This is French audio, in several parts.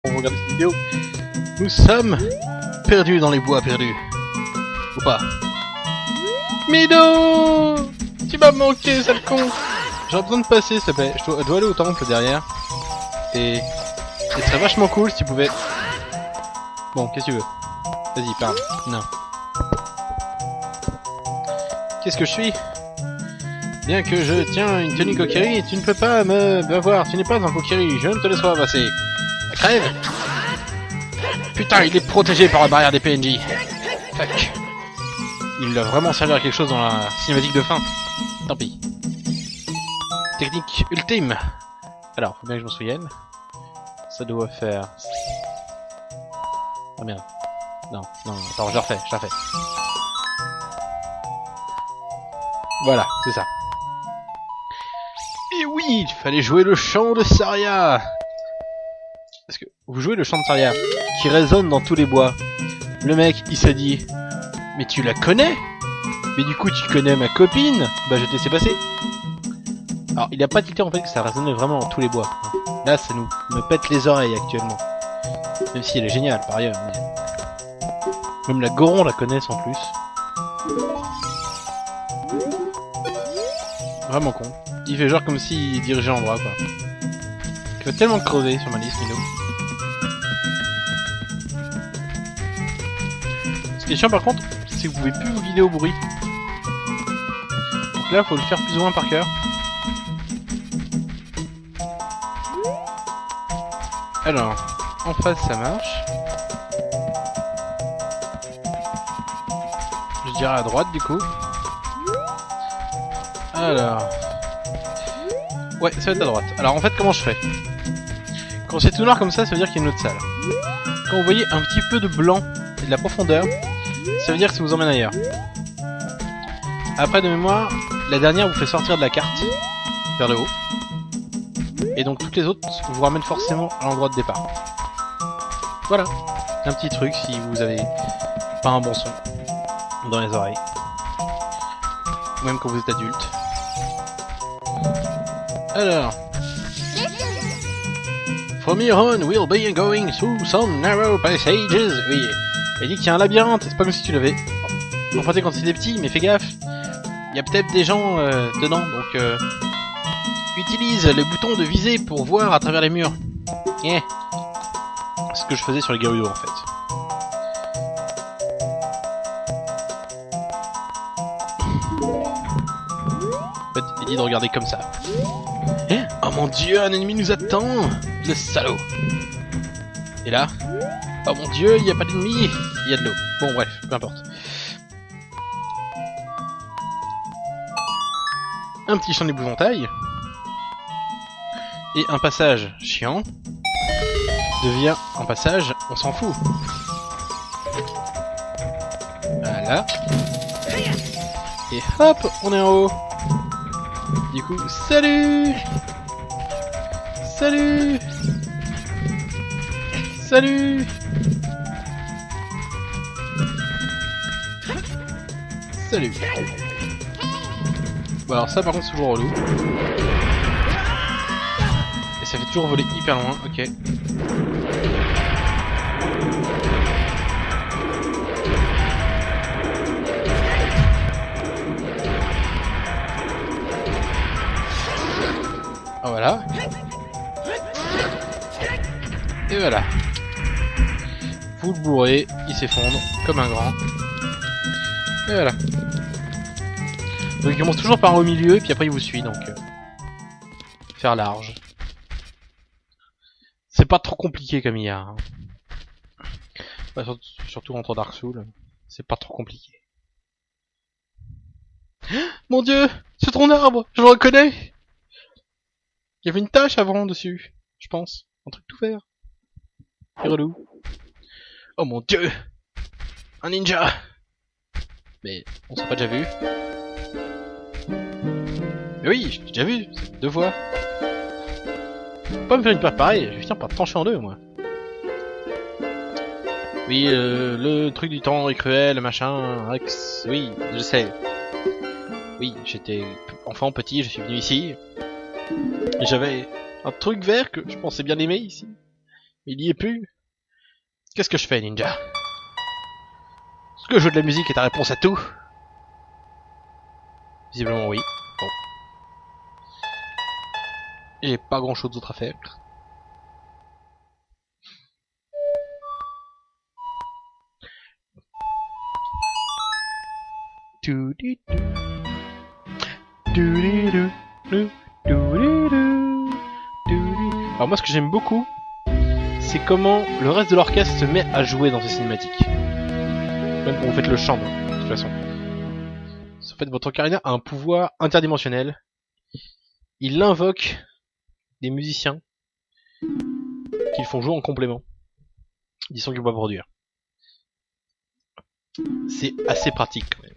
On regarde cette vidéo. Nous sommes perdus dans les bois perdus. Ou pas? Mido! Tu m'as manqué, sale con! J'aurais besoin de passer, s'il te plaît. Je dois aller au temple derrière. Et ce serait vachement cool si tu pouvais... Bon, qu'est-ce que tu veux? Vas-y, parle. Non. Qu'est-ce que je suis? Bien que je tiens une tenue Kokiri, tu ne peux pas me voir. Tu n'es pas un Kokiri. Je ne te laisse pas passer. Crève! Putain, il est protégé par la barrière des PNJ. Fuck. Il doit vraiment servir à quelque chose dans la cinématique de fin. Tant pis. Technique ultime. Alors, faut bien que je m'en souvienne. Ça doit faire... Oh merde. Non, non, attends, je la refais. Voilà, c'est ça. Et oui, il fallait jouer le chant de Saria. Parce que vous jouez le chant de Saria, qui résonne dans tous les bois. Le mec, il s'est dit, mais tu la connais? Mais du coup, tu connais ma copine? Bah, je te laisse passer. Alors, il a pas tilté en fait que ça résonnait vraiment dans tous les bois. Là, ça me pète les oreilles actuellement. Même si elle est géniale par ailleurs. Mais... même la Goron la connaisse en plus. Vraiment con. Il fait genre comme s'il dirigeait l'endroit quoi. Il va tellement crever sur ma liste, Milo. Ce qui est chiant par contre, c'est que vous pouvez plus vous guider au bruit. Donc là, faut le faire plus ou moins par cœur. Alors, en face ça marche. Je dirais à droite du coup. Alors... ouais, ça va être à droite. Alors en fait, comment je fais? Quand c'est tout noir comme ça veut dire qu'il y a une autre salle. Quand vous voyez un petit peu de blanc et de la profondeur, ça veut dire que ça vous emmène ailleurs. Après de mémoire, la dernière vous fait sortir de la carte vers le haut. Et donc toutes les autres vous ramènent forcément à l'endroit de départ. Voilà, un petit truc si vous avez pas un bon son dans les oreilles. Ou même quand vous êtes adulte. Alors... from here on, we'll be going through some narrow passages. Oui, il dit qu'il y a un labyrinthe, c'est pas comme si tu l'avais emprunté quand c'était petit, mais fais gaffe. Il y a peut-être des gens dedans, donc utilise le bouton de visée pour voir à travers les murs. Yeah. C'est ce que je faisais sur les Gerudo en fait. En fait, il dit de regarder comme ça. Oh mon dieu, un ennemi nous attend! Le salaud! Et là? Oh mon dieu, il n'y a pas d'ennemi! Il y a de l'eau. Bon bref, peu importe. Un petit champ d'épouvantail. Et un passage chiant devient un passage, on s'en fout. Voilà. Et hop, on est en haut. Du coup, salut! Salut! Salut! Salut! Bon alors ça par contre c'est toujours relou. Et ça fait toujours voler hyper loin, ok. Ah voilà. Et voilà. Vous le bourrez, il s'effondre comme un grand. Et voilà. Donc il commence toujours par au milieu et puis après il vous suit donc faire large. C'est pas trop compliqué comme IA. Hein. Bah, surtout entre Dark Souls, c'est pas trop compliqué. Mon dieu, c'est ton arbre, je le reconnais. Il y avait une tache avant dessus, je pense, un truc tout vert. C'est relou. Oh mon dieu, un ninja. Mais on s'est pas déjà vu. Mais oui, je t'ai déjà vu, c'est 2 fois. Faut pas me faire une peur pareille, je vais finir par te trancher en 2 moi. Oui, le truc du temps est cruel, machin, Rex, oui, je sais. Oui, j'étais enfant, petit, je suis venu ici. Et j'avais un truc vert que je pensais bien aimer ici. Il y est plus. Qu'est-ce que je fais, ninja? Est-ce que le jeu de la musique est ta réponse à tout? Visiblement oui. Bon. Et pas grand chose d'autre à faire. Alors moi ce que j'aime beaucoup, c'est comment le reste de l'orchestre se met à jouer dans ces cinématiques. Même quand vous faites le chant, de toute façon. En fait, votre ocarina a un pouvoir interdimensionnel. Il invoque des musiciens qu'ils font jouer en complément des sons qu'il va produire. C'est assez pratique quand même.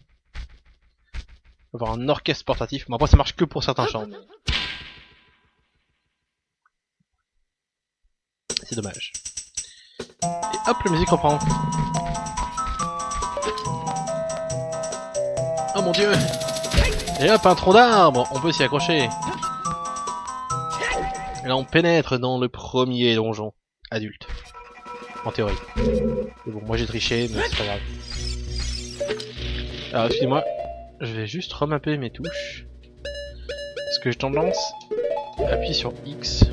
Avoir un orchestre portatif, mais après ça marche que pour certains chants. C'est dommage. Et hop, la musique reprend. Oh mon dieu! Et hop, un tronc d'arbre! On peut s'y accrocher. Et là on pénètre dans le premier donjon adulte. En théorie. Mais bon, moi j'ai triché, mais c'est pas grave. Alors excusez-moi, je vais juste remapper mes touches. Parce que j'ai tendance à appuyer sur X.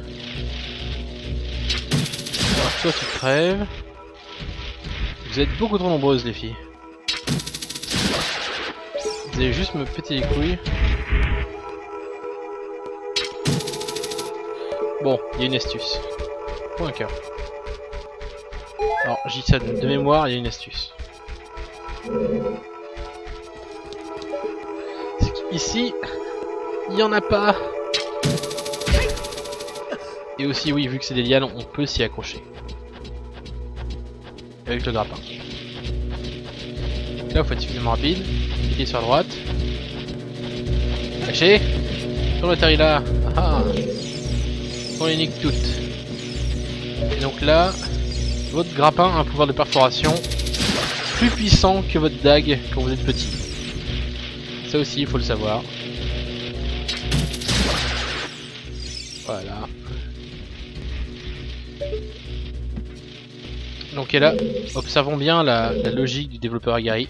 Alors toi tu crèves. Vous êtes beaucoup trop nombreuses les filles. Vous allez juste me péter les couilles. Bon, il y a une astuce. Pour un cœur. Alors, j'y sais de mémoire, il y a une astuce. Ici, il n'y en a pas. Et aussi, oui, vu que c'est des lianes, on peut s'y accrocher. Avec le grappin. Là, il faut être suffisamment rapide. Cliquez sur la droite. Lâchez. On atterrit là. Ah. On les nique toutes. Et donc là, votre grappin a un pouvoir de perforation plus puissant que votre dague quand vous êtes petit. Ça aussi, il faut le savoir. Voilà. Donc et là, observons bien la logique du développeur aguerri.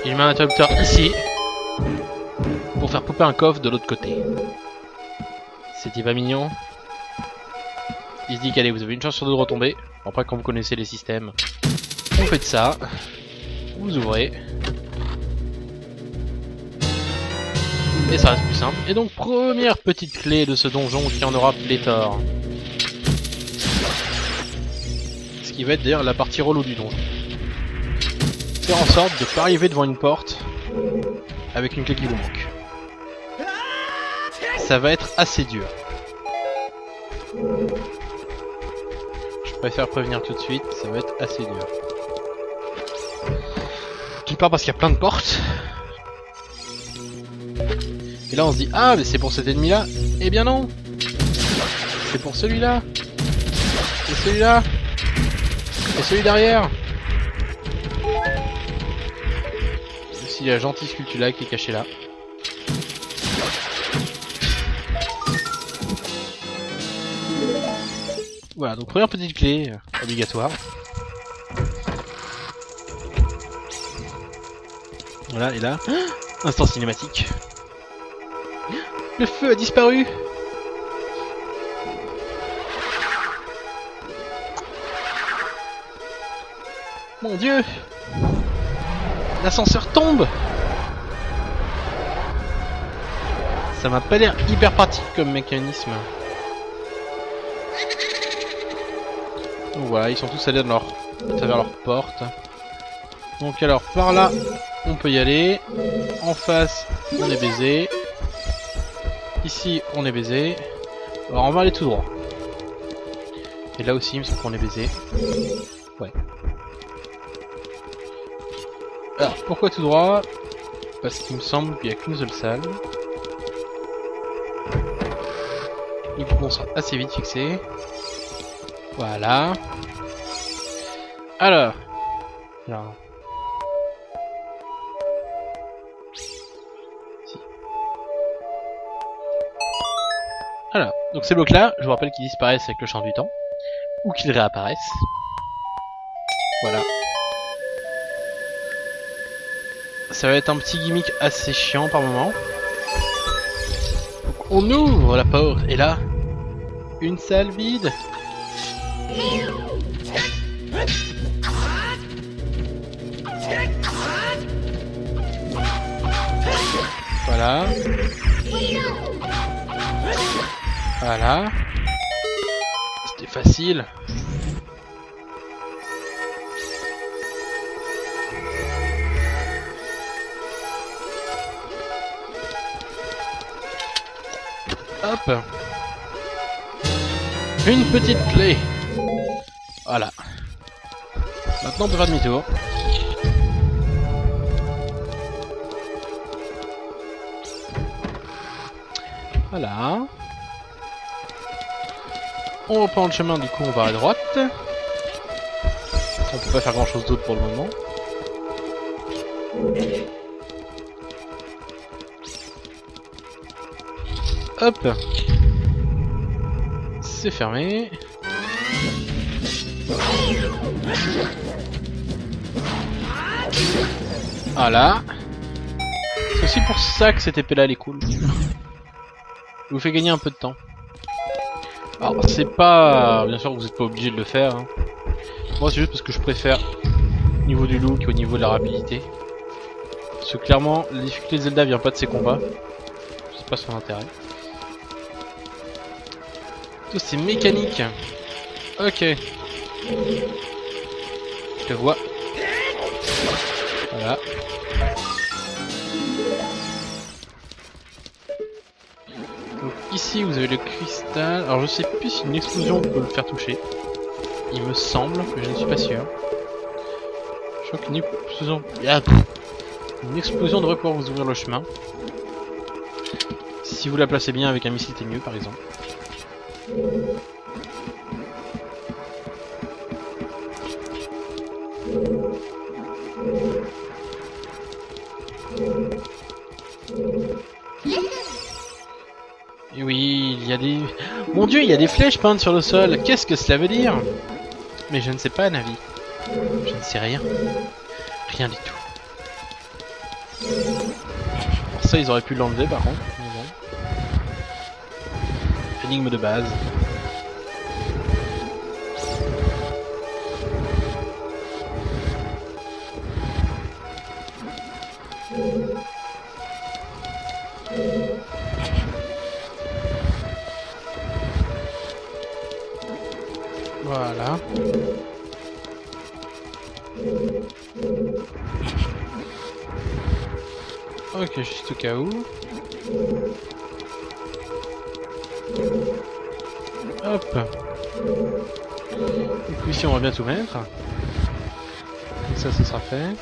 Il met un interrupteur ici pour faire popper un coffre de l'autre côté. C'était pas mignon. Il se dit qu'allez, vous avez une chance sur deux de retomber. Après, quand vous connaissez les systèmes, vous faites ça. Vous ouvrez. Et ça reste plus simple. Et donc, première petite clé de ce donjon qui en aura pléthore. Ce qui va être d'ailleurs la partie relou du donjon. Faire en sorte de ne pas arriver devant une porte avec une clé qui vous manque. Ça va être assez dur. Je préfère prévenir tout de suite, ça va être assez dur. D'une part parce qu'il y a plein de portes. Et là on se dit, ah mais c'est pour cet ennemi là. Eh bien non. C'est pour celui-là. Et celui-là. Et celui derrière. Aussi la gentille sculpture là qui est cachée là. Voilà, donc première petite clé obligatoire. Voilà, et là, instant cinématique. Le feu a disparu. Mon dieu. L'ascenseur tombe. Ça m'a pas l'air hyper pratique comme mécanisme. Donc voilà, ils sont tous allés dans à travers leur porte. Donc alors, par là, on peut y aller. En face, on est baisé. Ici, on est baisé. Alors, on va aller tout droit. Et là aussi, il me semble qu'on est baisé. Ouais. Alors, pourquoi tout droit? Parce qu'il me semble qu'il n'y a qu'une seule salle. Et qu'on sera assez vite fixé. Voilà. Alors. Si. Alors, donc ces blocs-là, je vous rappelle qu'ils disparaissent avec le champ du temps, ou qu'ils réapparaissent. Voilà. Ça va être un petit gimmick assez chiant par moment. Donc on ouvre la porte, et là, une salle vide. Voilà. Voilà. C'était facile. Hop. Une petite clé. Voilà. Maintenant on peut faire demi-tour. Voilà. On reprend le chemin, du coup on va à droite. On peut pas faire grand chose d'autre pour le moment. Hop. C'est fermé. Voilà. C'est aussi pour ça que cette épée là elle est cool. Vous fait gagner un peu de temps. Alors c'est pas... Bien sûr vous n'êtes pas obligé de le faire. Hein. Moi c'est juste parce que je préfère au niveau du look et au niveau de la rapidité. Parce que clairement la difficulté de Zelda vient pas de ses combats. C'est pas son intérêt. Tout c'est mécanique. Ok. Je te vois. Voilà. Donc ici vous avez le cristal. Alors je sais plus si une explosion peut le faire toucher. Il me semble, mais je ne suis pas sûr. Je crois qu'une explosion... Une explosion devrait pouvoir vous ouvrir le chemin. Si vous la placez bien avec un missile mieux par exemple. Et oui, il y a des... Mon dieu, il y a des flèches peintes sur le sol. Qu'est-ce que cela veut dire? Mais je ne sais pas, Navi. Je ne sais rien. Rien du tout. Alors ça, ils auraient pu l'enlever par contre. Mais bon. Énigme de base. Voilà. Ok, juste au cas où. Hop. Du coup ici on va bien tout mettre. Comme ça, ce sera fait.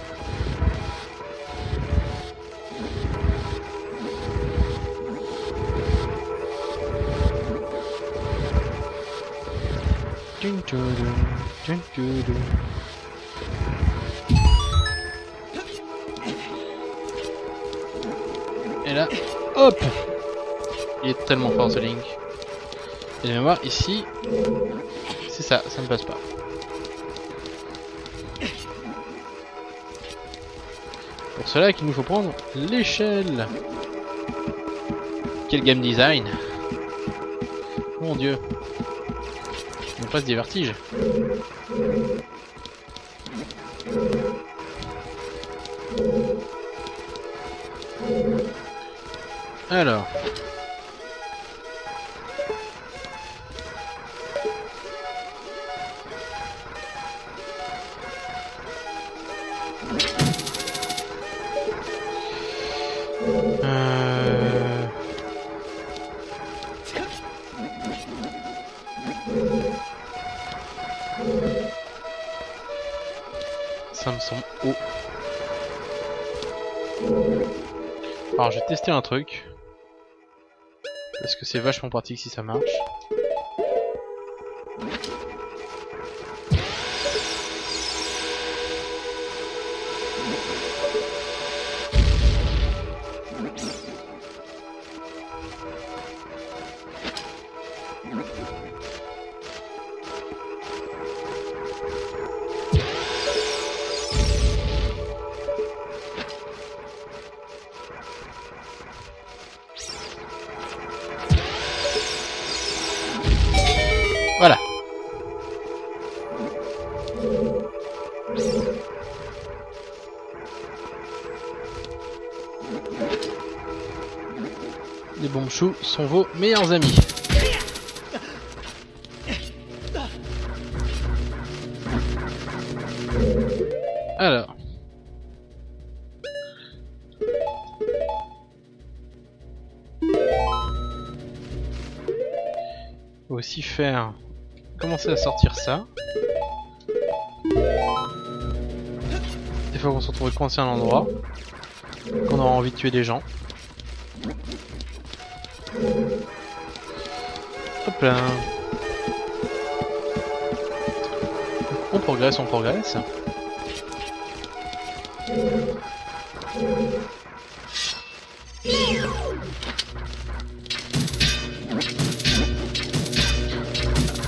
Et là, hop! Il est tellement fort ce Link. Et viens voir ici, c'est ça, ça ne passe pas. Pour cela qu'il nous faut prendre l'échelle. Quel game design! Mon dieu! On passe des vertiges. Alors. Ça me semble haut. Alors je vais tester un truc. Parce que c'est vachement pratique si ça marche. Voilà. Les bombes-choux sont vos meilleurs amis. Alors. Faut aussi faire... Commencer à sortir ça. Des fois qu'on se retrouve coincé à un endroit. Qu'on aura envie de tuer des gens. Hop là. On progresse, on progresse.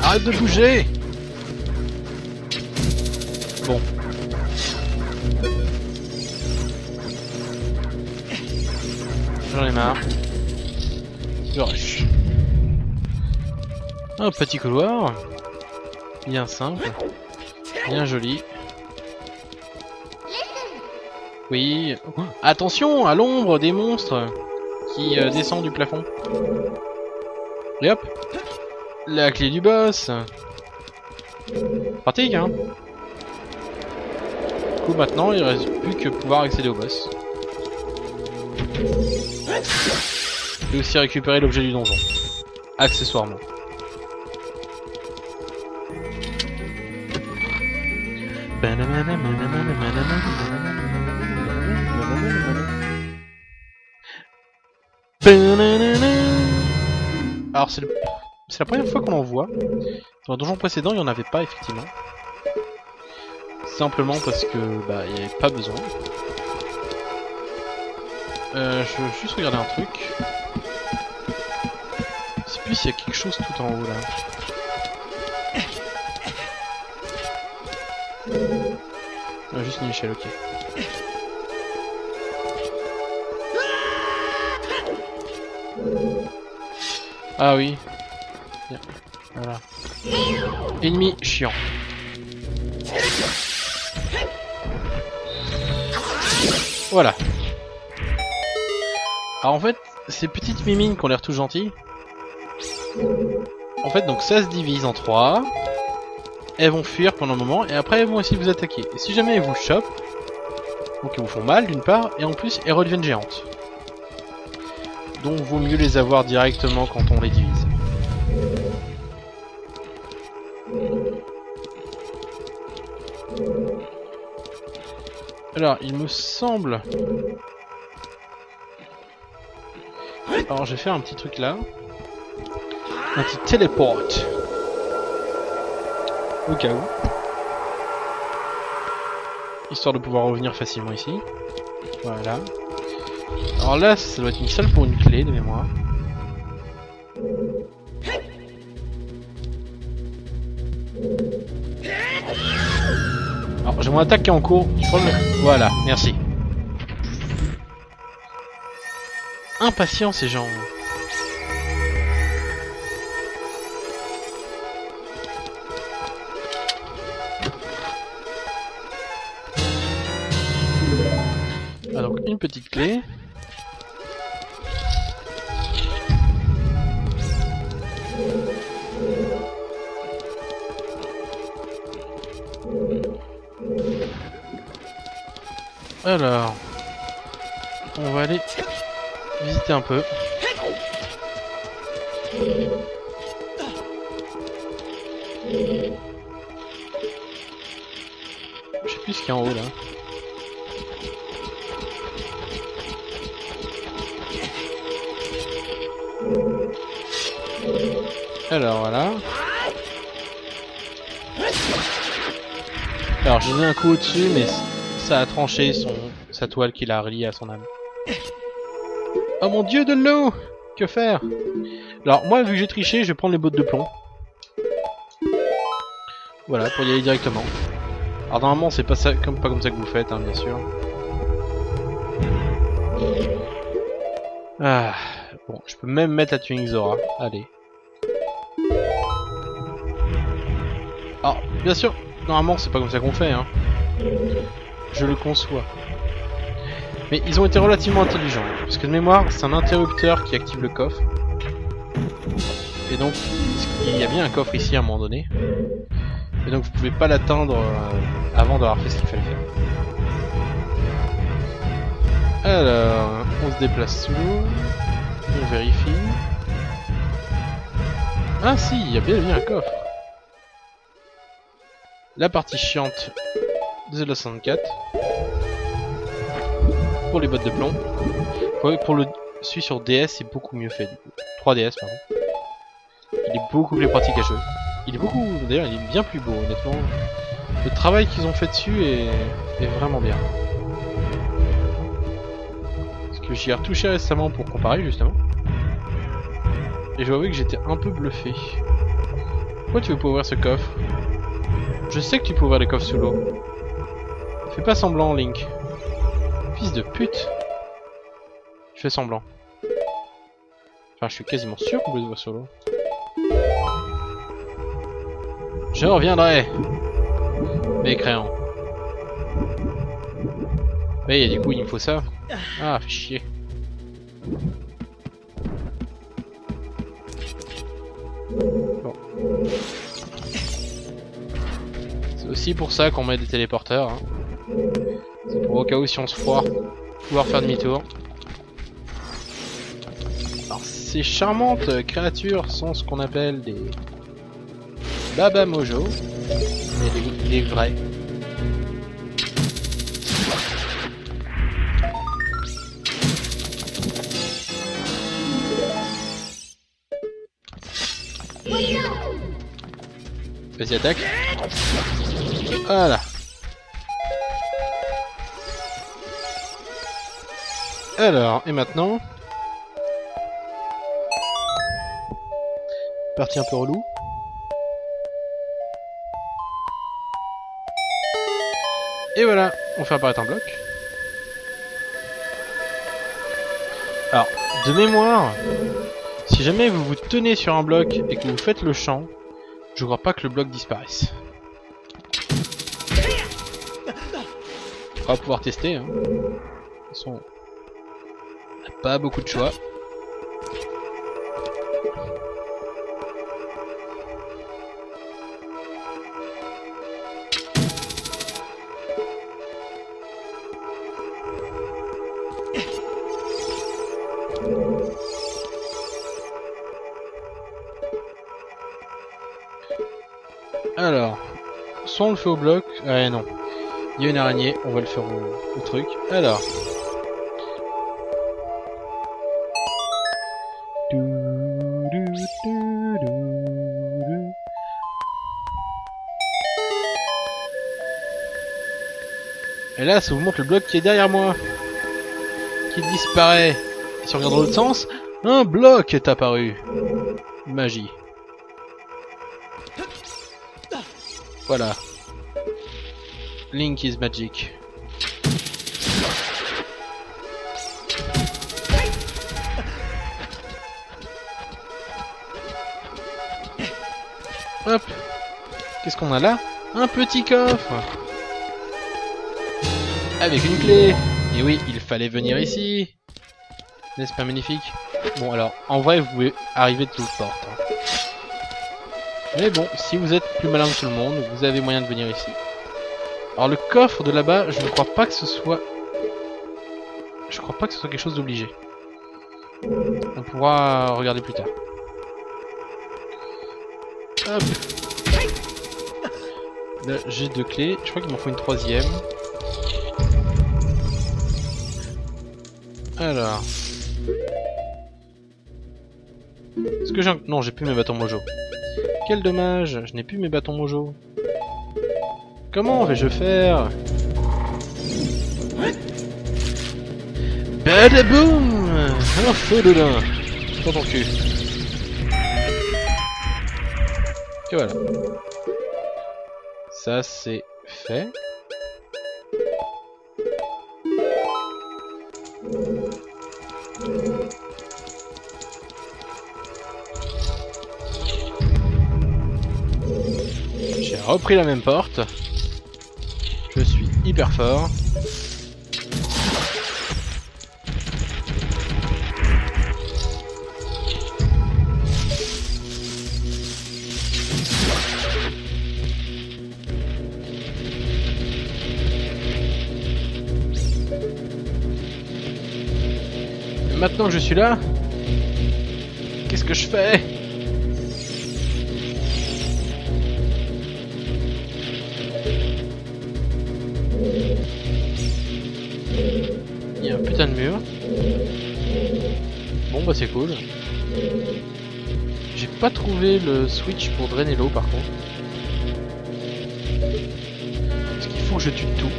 Arrête de bouger! Bon. J'en ai marre. Je rush. Un petit couloir. Bien simple. Bien joli. Oui. Oh, attention à l'ombre des monstres qui descend du plafond. Et hop. La clé du boss. Pratique, hein. Du coup maintenant il reste plus que pouvoir accéder au boss. Et aussi récupérer l'objet du donjon. Accessoirement. Alors c'est la première fois qu'on en voit. Dans le donjon précédent il n'y en avait pas effectivement. Simplement parce que bah il n'y avait pas besoin. Je veux juste regarder un truc. Je sais plus s'il y a quelque chose tout en haut là. Juste une échelle, ok. Ah oui. Bien. Voilà. Ennemi chiant. Voilà. Alors en fait, ces petites mimines qui ont l'air tout gentilles, en fait donc ça se divise en 3. Elles vont fuir pendant un moment et après elles vont essayer de vous attaquer. Et si jamais elles vous chopent, donc elles vous font mal d'une part, et en plus elles redeviennent géantes. Donc vaut mieux les avoir directement quand on les divise. Alors il me semble... Alors je vais faire un petit truc là. Un petit téléport. Au cas où. Histoire de pouvoir revenir facilement ici. Voilà. Alors là, ça doit être une salle pour une clé de mémoire. Alors j'ai mon attaque qui est en cours. Je crois que... Voilà, merci. Impatient ces gens. Ah, donc une petite clé. Alors, on va aller visiter un peu. Je sais plus ce qu'il y a en haut là. Alors voilà. Alors j'ai mis un coup au-dessus mais ça a tranché sa toile qui l'a relié à son âme. Oh mon dieu, de l'eau! Que faire? Alors moi vu que j'ai triché, je vais prendre les bottes de plomb. Voilà, pour y aller directement. Alors normalement c'est pas comme ça que vous faites, hein, bien sûr. Ah, bon, je peux même mettre la tuning Zora. Allez. Bien sûr, normalement c'est pas comme ça qu'on fait, hein. Je le conçois. Mais ils ont été relativement intelligents, parce que de mémoire, c'est un interrupteur qui active le coffre. Et donc, il y a bien un coffre ici à un moment donné. Et donc vous pouvez pas l'atteindre avant d'avoir fait ce qu'il fallait faire. Alors, on se déplace sous l'eau. On vérifie. Ah si, il y a bien un coffre. La partie chiante de Zelda 64. Pour les bottes de plomb. Pour le celui sur DS, c'est beaucoup mieux fait du coup. 3DS pardon. Il est beaucoup plus pratique à jouer. Il est beaucoup, d'ailleurs il est bien plus beau honnêtement. Le travail qu'ils ont fait dessus est vraiment bien. Parce que j'y ai retouché récemment pour comparer justement. Et je dois avouer que j'étais un peu bluffé. Pourquoi tu veux pas ouvrir ce coffre? Je sais que tu peux ouvrir les coffres sous l'eau. Fais pas semblant, Link. Fils de pute. Je fais semblant. Enfin, je suis quasiment sûr qu'on peut ouvrir sous l'eau. Je reviendrai. Mécréant. Oui, du coup, il me faut ça. Ah, fait chier. Bon. C'est aussi pour ça qu'on met des téléporteurs. Hein. C'est pour au cas où si on se foire, pouvoir faire demi-tour. Alors ces charmantes créatures sont ce qu'on appelle des Baba Mojo, mais les vrais. Vas-y, attaque. Voilà. Alors, et maintenant partie un peu relou. Et voilà, on fait apparaître un bloc. Alors, de mémoire, si jamais vous vous tenez sur un bloc et que vous faites le champ, je crois pas que le bloc disparaisse. On va pouvoir tester. Hein. De toute façon, on n'a pas beaucoup de choix. Alors, soit on le fait au bloc, ouais non, il y a une araignée, on va le faire au truc. Alors, et là ça vous montre le bloc qui est derrière moi, qui disparaît. Et si on regarde dans l'autre sens, un bloc est apparu. Magie. Voilà. Link is magic. Hop. Qu'est-ce qu'on a là? Un petit coffre. Avec une clé. Et oui, il fallait venir ici. N'est-ce pas magnifique? Bon alors, en vrai, vous pouvez arriver de toute porte. Hein. Mais bon, si vous êtes plus malin que tout le monde, vous avez moyen de venir ici. Alors le coffre de là-bas, je ne crois pas que ce soit... Je crois pas que ce soit quelque chose d'obligé. On pourra regarder plus tard. Hop. Là, j'ai 2 clés. Je crois qu'il m'en faut une 3e. Alors... Est-ce que j'ai... Non, j'ai plus mes bâtons mojo. Quel dommage, je n'ai plus mes bâtons mojo. Comment vais-je faire? Badaboum! Un feu de lin dans ton cul. Et voilà. Ça c'est fait. J'ai repris la même porte. Je suis hyper fort. Et maintenant que je suis là, qu'est-ce que je fais? Il y a un putain de mur. Bon bah c'est cool. J'ai pas trouvé le switch pour drainer l'eau par contre. Parce qu'il faut que je tue tout.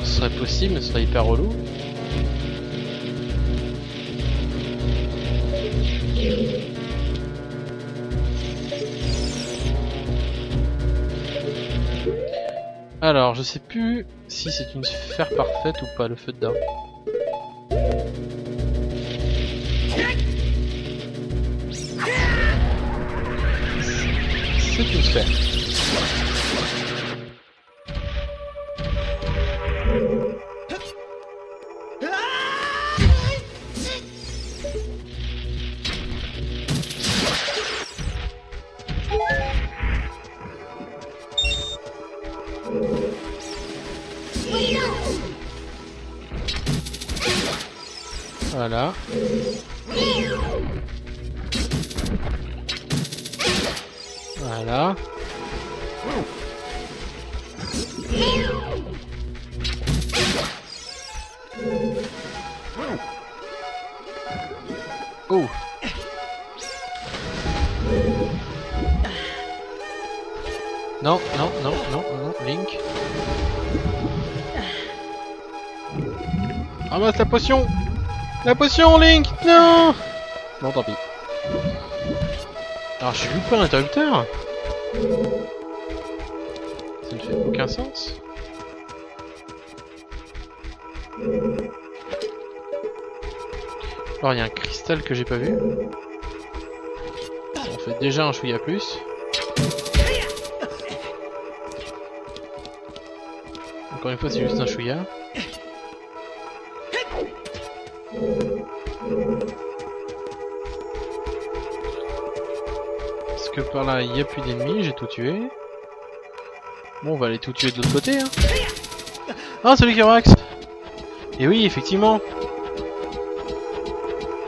Ce serait possible mais ce serait hyper relou. Alors, je sais plus si c'est une sphère parfaite ou pas, le feu dedans. C'est une sphère. Voilà. Voilà. Oh. Non, non, non, non, non, Link. Ramasse la potion! La potion, Link! Non! Bon, tant pis. Alors, je suis loupé un interrupteur? Ça ne fait aucun sens. Alors, il y a un cristal que j'ai pas vu. On fait déjà un chouïa plus. Encore une fois, c'est juste un chouïa. Parce que par là, il n'y a plus d'ennemis, j'ai tout tué. Bon, on va aller tout tuer de l'autre côté. Hein. Ah, salut Kirax! Et oui, effectivement.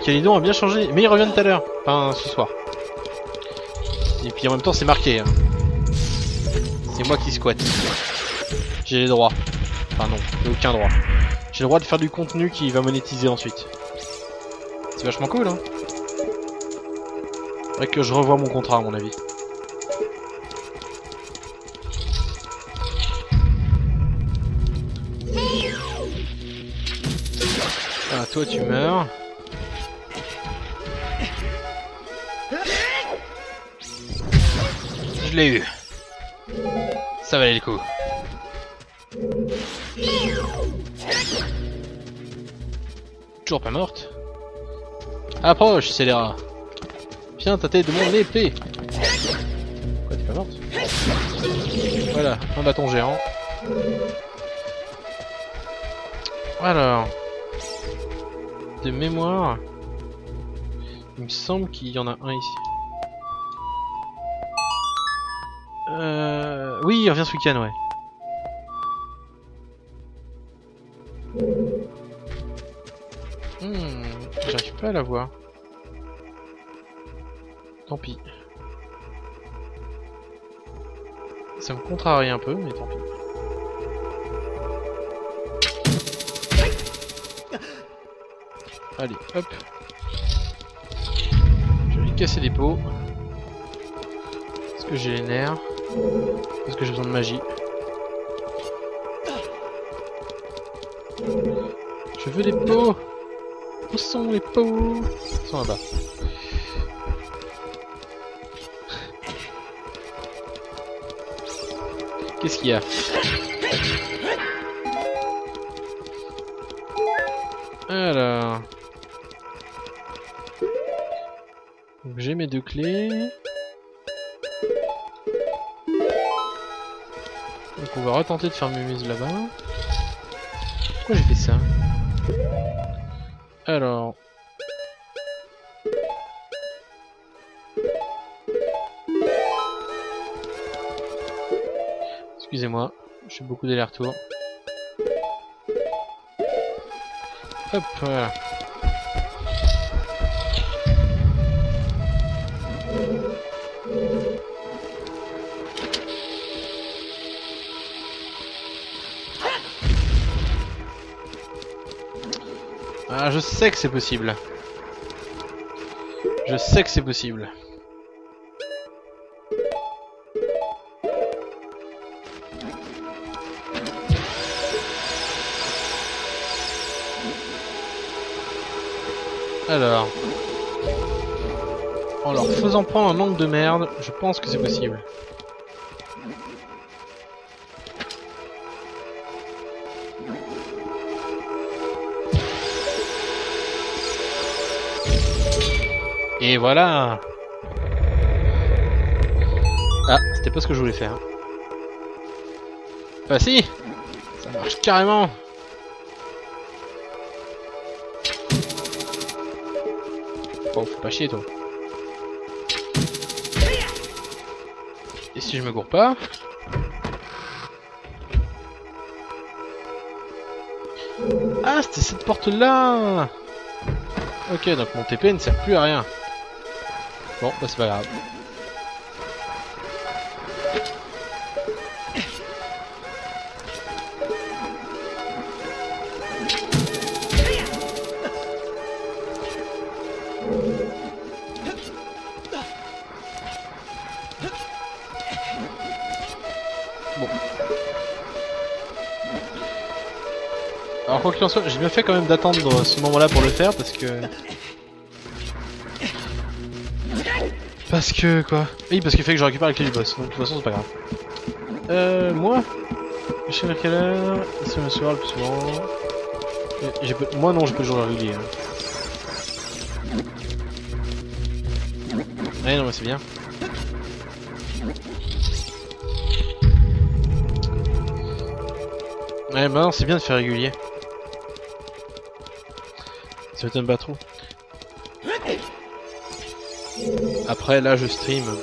Kalidon a bien changé, mais il revient tout à l'heure. Enfin, ce soir. Et puis en même temps, c'est marqué. Hein. C'est moi qui squatte. J'ai les droits. Enfin non, j'ai aucun droit. J'ai le droit de faire du contenu qui va monétiser ensuite. C'est vachement cool, hein. Faudrait que je revoie mon contrat, à mon avis. Ah, toi tu meurs. Je l'ai eu. Ça valait le coup. Toujours pas morte. Approche, scélérat. Viens tâter de mon épée. Pourquoi t'es pas morte? Voilà, un bâton géant. Alors, de mémoire, il me semble qu'il y en a un ici. Oui, il revient ce week-end, ouais. J'arrive pas à la voir. Tant pis. Ça me contrarie un peu, mais tant pis. Allez, hop. Je vais lui casser les pots. Parce que j'ai les nerfs. Parce que j'ai besoin de magie. Je veux les pots. Où sont les pots? Ils sont là-bas. Qu'est-ce qu'il y a? Alors... Donc j'ai mes 2 clés. Donc on va retenter de faire mes mises là-bas. Pourquoi j'ai fait ça? Alors... Excusez-moi, je fais beaucoup d'allers-retours. Hop, voilà. Ah, je sais que c'est possible. Je sais que c'est possible. Alors, en leur faisant prendre un angle de merde, je pense que c'est possible. Et voilà. Ah, c'était pas ce que je voulais faire. Bah si, ça marche carrément. Bon, faut pas chier toi. Et si je me gourre pas? Ah, c'était cette porte là. Ok, donc mon TP ne sert plus à rien. Bon, bah c'est pas grave. Bon. Alors quoi qu'il en soit, j'ai bien fait quand même d'attendre ce moment-là pour le faire parce que... quoi? Oui, parce qu'il fait que je récupère la clé du boss, donc de toute façon c'est pas grave. Moi? Je sais vers quelle heure? Ici le soir le plus souvent. Moi non, j'ai pas le jour régulier. Ouais, non, mais c'est bien. Ouais, bah non, c'est bien de faire régulier. Ça m'étonne pas trop. Après, là, je stream. Bon.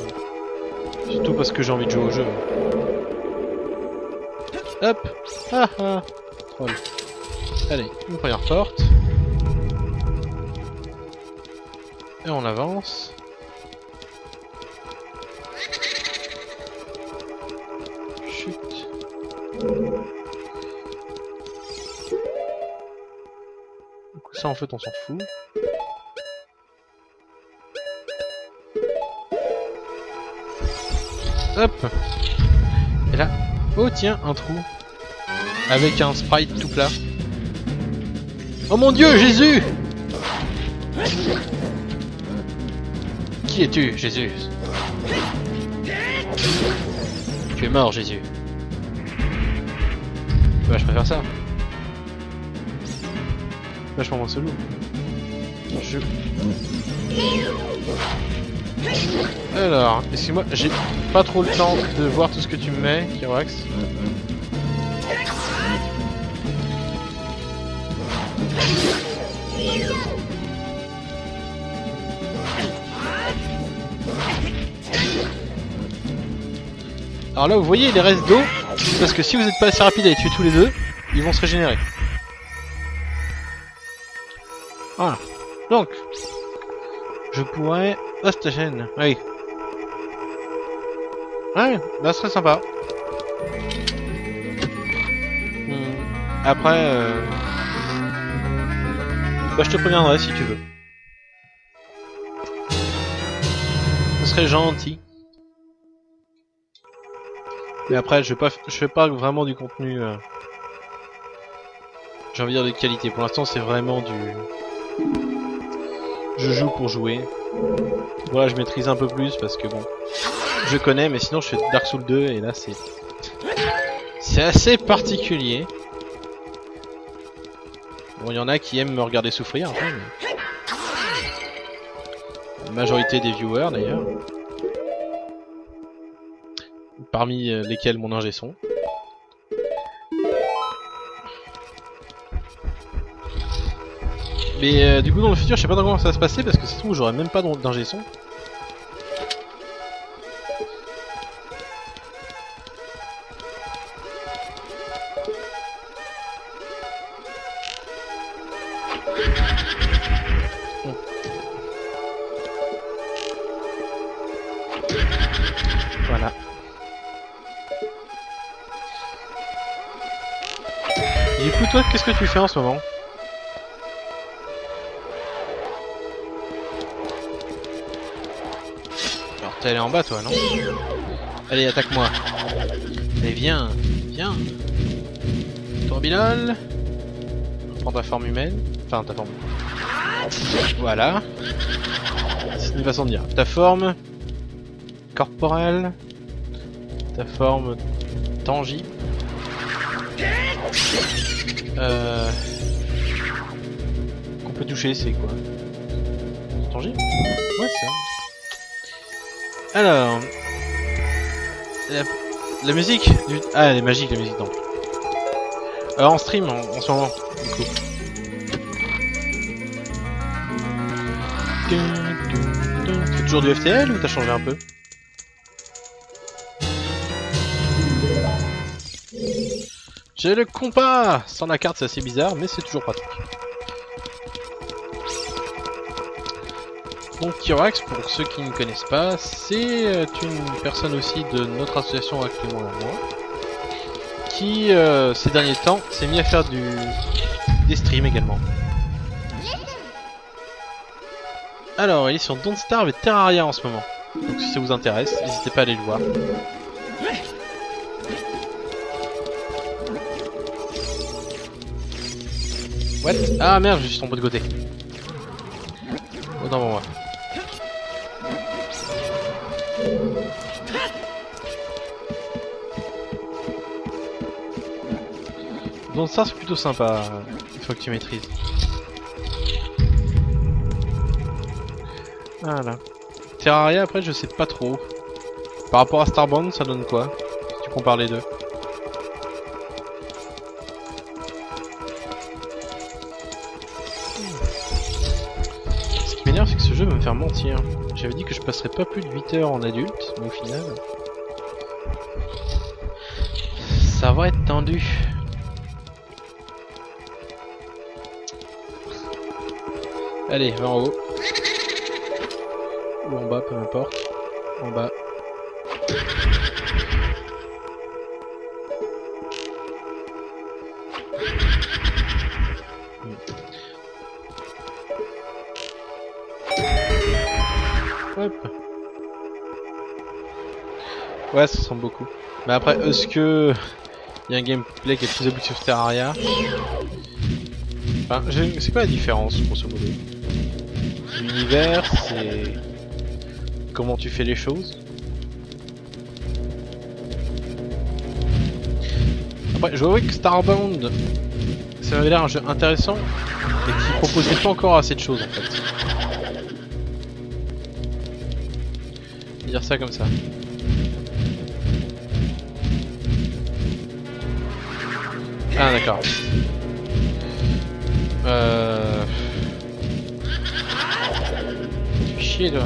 Surtout parce que j'ai envie de jouer au jeu. Hop! Ah ah! Troll. Allez, une première porte. Et on avance. Chut. Du coup, ça, en fait, on s'en fout. Hop! Et là, oh tiens, un trou. Avec un sprite tout plat. Oh mon dieu, Jésus! Qui es-tu, Jésus? Tu es mort, Jésus. Bah, je préfère ça. Vachement moins solo. Alors, excuse-moi, j'ai pas trop le temps de voir tout ce que tu me mets, Kiroax. Alors là, vous voyez les restes d'eau, parce que si vous n'êtes pas assez rapide à les tuer tous les deux, ils vont se régénérer. Voilà. Donc, je pourrais... Ah, cette chaîne, oui. Ouais, bah ce serait sympa. Après, bah je te préviendrai si tu veux. Ce serait gentil. Mais après, je fais pas vraiment du contenu... j'ai envie de dire de qualité. Pour l'instant, c'est vraiment du... Je joue pour jouer. Voilà, je maîtrise un peu plus parce que bon... Je connais, mais sinon je fais Dark Souls 2 et là c'est... C'est assez particulier. Bon, il y en a qui aiment me regarder souffrir, après, majorité des viewers d'ailleurs. Parmi lesquels mon ingé son. Mais du coup dans le futur je sais pas comment ça va se passer parce que ça se trouve j'aurai même pas d'ingé son. Voilà. Et du coup toi qu'est-ce que tu fais en ce moment? Alors t'es allé en bas toi non? Allez attaque-moi. Allez viens, viens. Tourbillon. Prends ta forme humaine. Enfin ta forme. Voilà. C'est une façon de dire. Ta forme corporelle. Ta forme tangible. Qu'on peut toucher, c'est quoi? Tangible? Ouais, c'est ça. Alors. La musique du... Ah, elle est magique la musique, donc. En stream en ce moment, du coup. Tu fais toujours du FTL ou t'as changé un peu? J'ai le compas! Sans la carte c'est assez bizarre mais c'est toujours pratique. Donc Kyrax, pour ceux qui ne connaissent pas, c'est une personne aussi de notre association actuellement moi, qui ces derniers temps s'est mis à faire des streams également. Alors il est sur Don't Starve et Terraria en ce moment. Donc si ça vous intéresse, n'hésitez pas à aller le voir. What? Ah merde, je suis tombé de côté. Autant pour moi. Donc ça c'est plutôt sympa, une fois que tu maîtrises. Voilà. Terraria après je sais pas trop. Par rapport à Starbound ça donne quoi? Si tu compares les deux. Ce qui m'énerve c'est que ce jeu va me faire mentir. J'avais dit que je passerais pas plus de 8 heures en adulte, mais au final... ça va être tendu. Allez, va en haut. Ou en bas, peu importe. En bas. Hop. Ouais, ça ressemble beaucoup. Mais après, est-ce que il y a un gameplay qui est plus abouti sur Terraria? Enfin, c'est quoi la différence, grosso modo? L'univers, c'est comment tu fais les choses. Après, je vois que Starbound, ça avait l'air un jeu intéressant, mais qui proposait pas encore assez de choses en fait. Dire ça comme ça. Ah d'accord. Tu fais chier toi.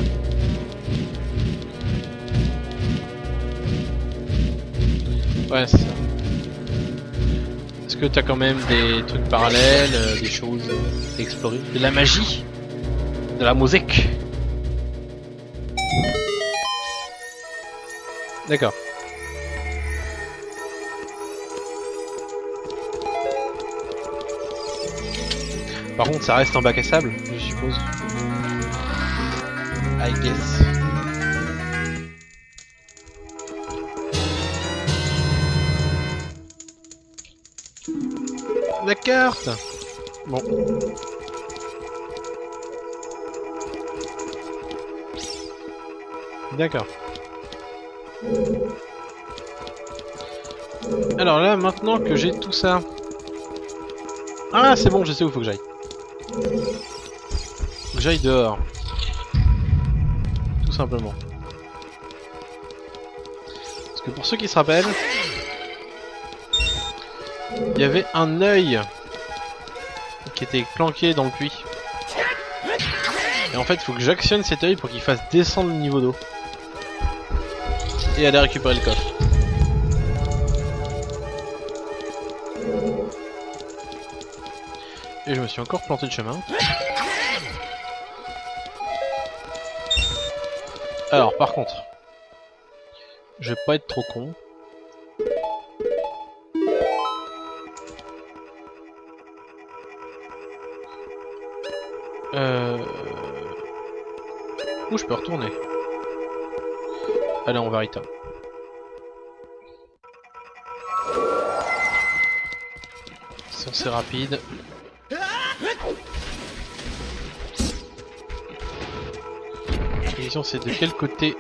Ouais c'est ça. Est-ce que t'as quand même des trucs parallèles, des choses à explorer? De la magie? De la musique? D'accord. Par contre, ça reste en bac à sable, je suppose. I guess. La carte! Bon. D'accord. Alors là, maintenant que j'ai tout ça... Ah, c'est bon, je sais où il faut que j'aille. Faut que j'aille dehors. simplement. Parce que pour ceux qui se rappellent, il y avait un œil qui était planqué dans le puits. Et en fait, il faut que j'actionne cet œil pour qu'il fasse descendre le niveau d'eau. Et aller récupérer le coffre. Et je me suis encore planté de chemin. Alors, par contre, je vais pas être trop con. Où je peux retourner? Allez, on va Rita. C'est rapide. La question c'est de quel côté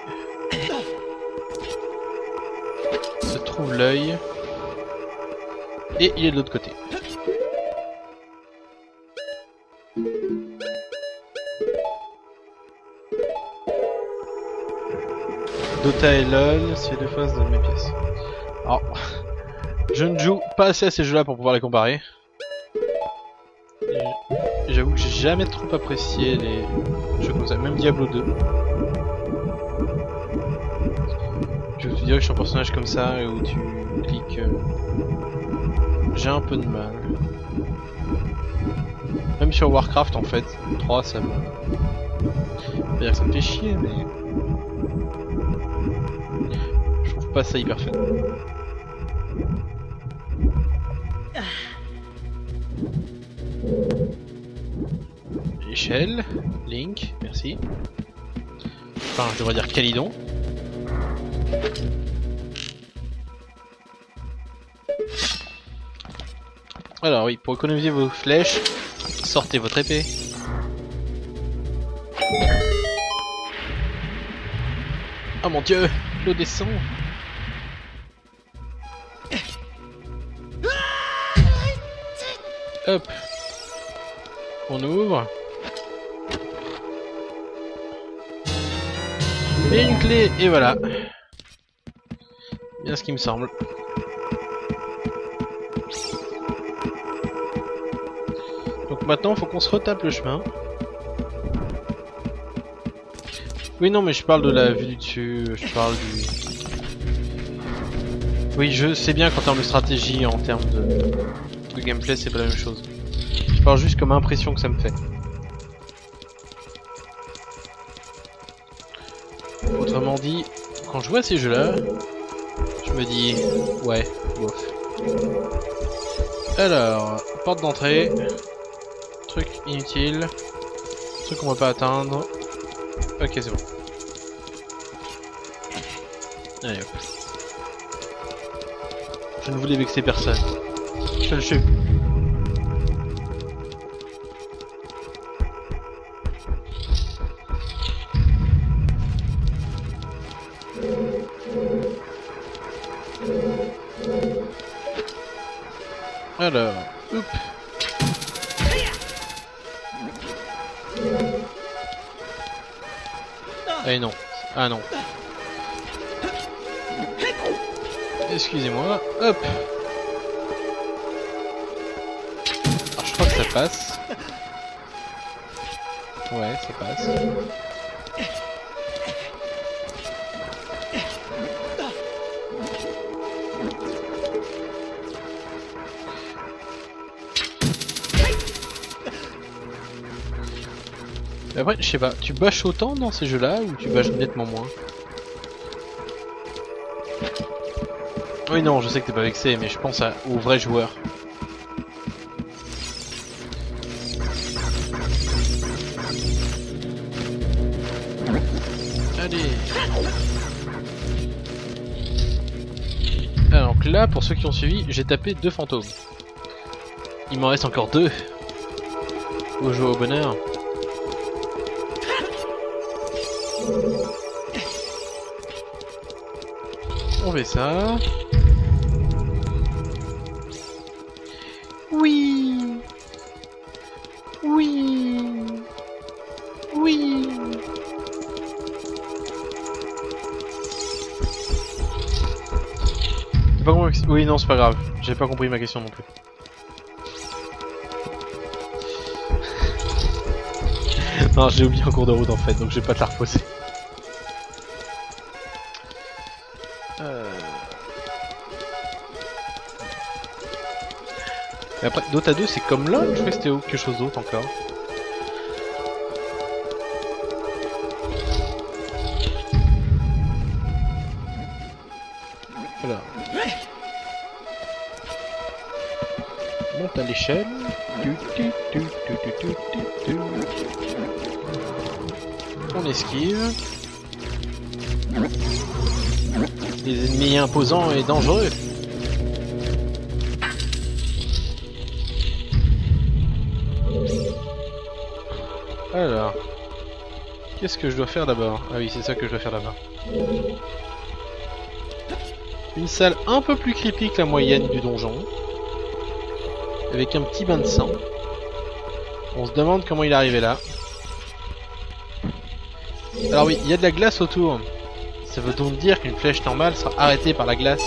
se trouve l'œil. Et il est de l'autre côté. Dota et LOL, c'est deux phases de mes pièces. Alors, je ne joue pas assez à ces jeux là pour pouvoir les comparer. J'avoue que j'ai jamais trop apprécié les jeux comme ça, même Diablo 2. Je vais te dire que je suis un personnage comme ça où tu cliques. J'ai un peu de mal. Même sur Warcraft en fait, 3 ça me. Pas dire que ça me fait chier mais. Je trouve pas ça hyper fun. Échelle, Link, merci. Enfin, je devrais dire Calidon. Alors oui, pour économiser vos flèches, sortez votre épée. Oh mon dieu, l'eau descend. Hop. On ouvre. Et une clé, et voilà. Bien ce qui me semble. Donc maintenant, faut qu'on se retape le chemin. Oui, non, mais je parle de la vue du dessus, je parle du... Oui, je sais bien qu'en termes de stratégie, en termes de gameplay, c'est pas la même chose. Je parle juste comme impression que ça me fait. Autrement dit, quand je vois ces jeux-là, je me dis, ouais, bof. Alors, porte d'entrée, truc inutile, truc qu'on va pas atteindre. Ok, c'est bon. Allez hop. Je ne voulais vexer personne. Je le sais. Alors, oups. Eh non, ah non. Excusez-moi, hop. Alors, je crois que ça passe. Ouais, ça passe. Mais après, je sais pas, tu bâches autant dans ces jeux-là ou tu bâches nettement moins? Oui, non, je sais que t'es pas vexé, mais je pense aux vrais joueurs. Allez. Alors donc là, pour ceux qui ont suivi, j'ai tapé 2 fantômes. Il m'en reste encore 2. Au jeu au bonheur. On fait ça. Oui. Oui. Oui. T'as pas compris? Oui, non, c'est pas grave. J'avais pas compris ma question non plus. Non, j'ai oublié en cours de route en fait, donc je vais pas te la reposer. Mais après, Dota 2 c'est comme là, je crois que c'était quelque chose d'autre encore. Voilà. Monte à l'échelle. On esquive. Les ennemis imposants et dangereux. Alors, qu'est-ce que je dois faire d'abord? Ah oui, c'est ça que je dois faire d'abord. Une salle un peu plus creepy que la moyenne du donjon. Avec un petit bain de sang. On se demande comment il est arrivé là. Alors oui, il y a de la glace autour. Ça veut donc dire qu'une flèche normale sera arrêtée par la glace.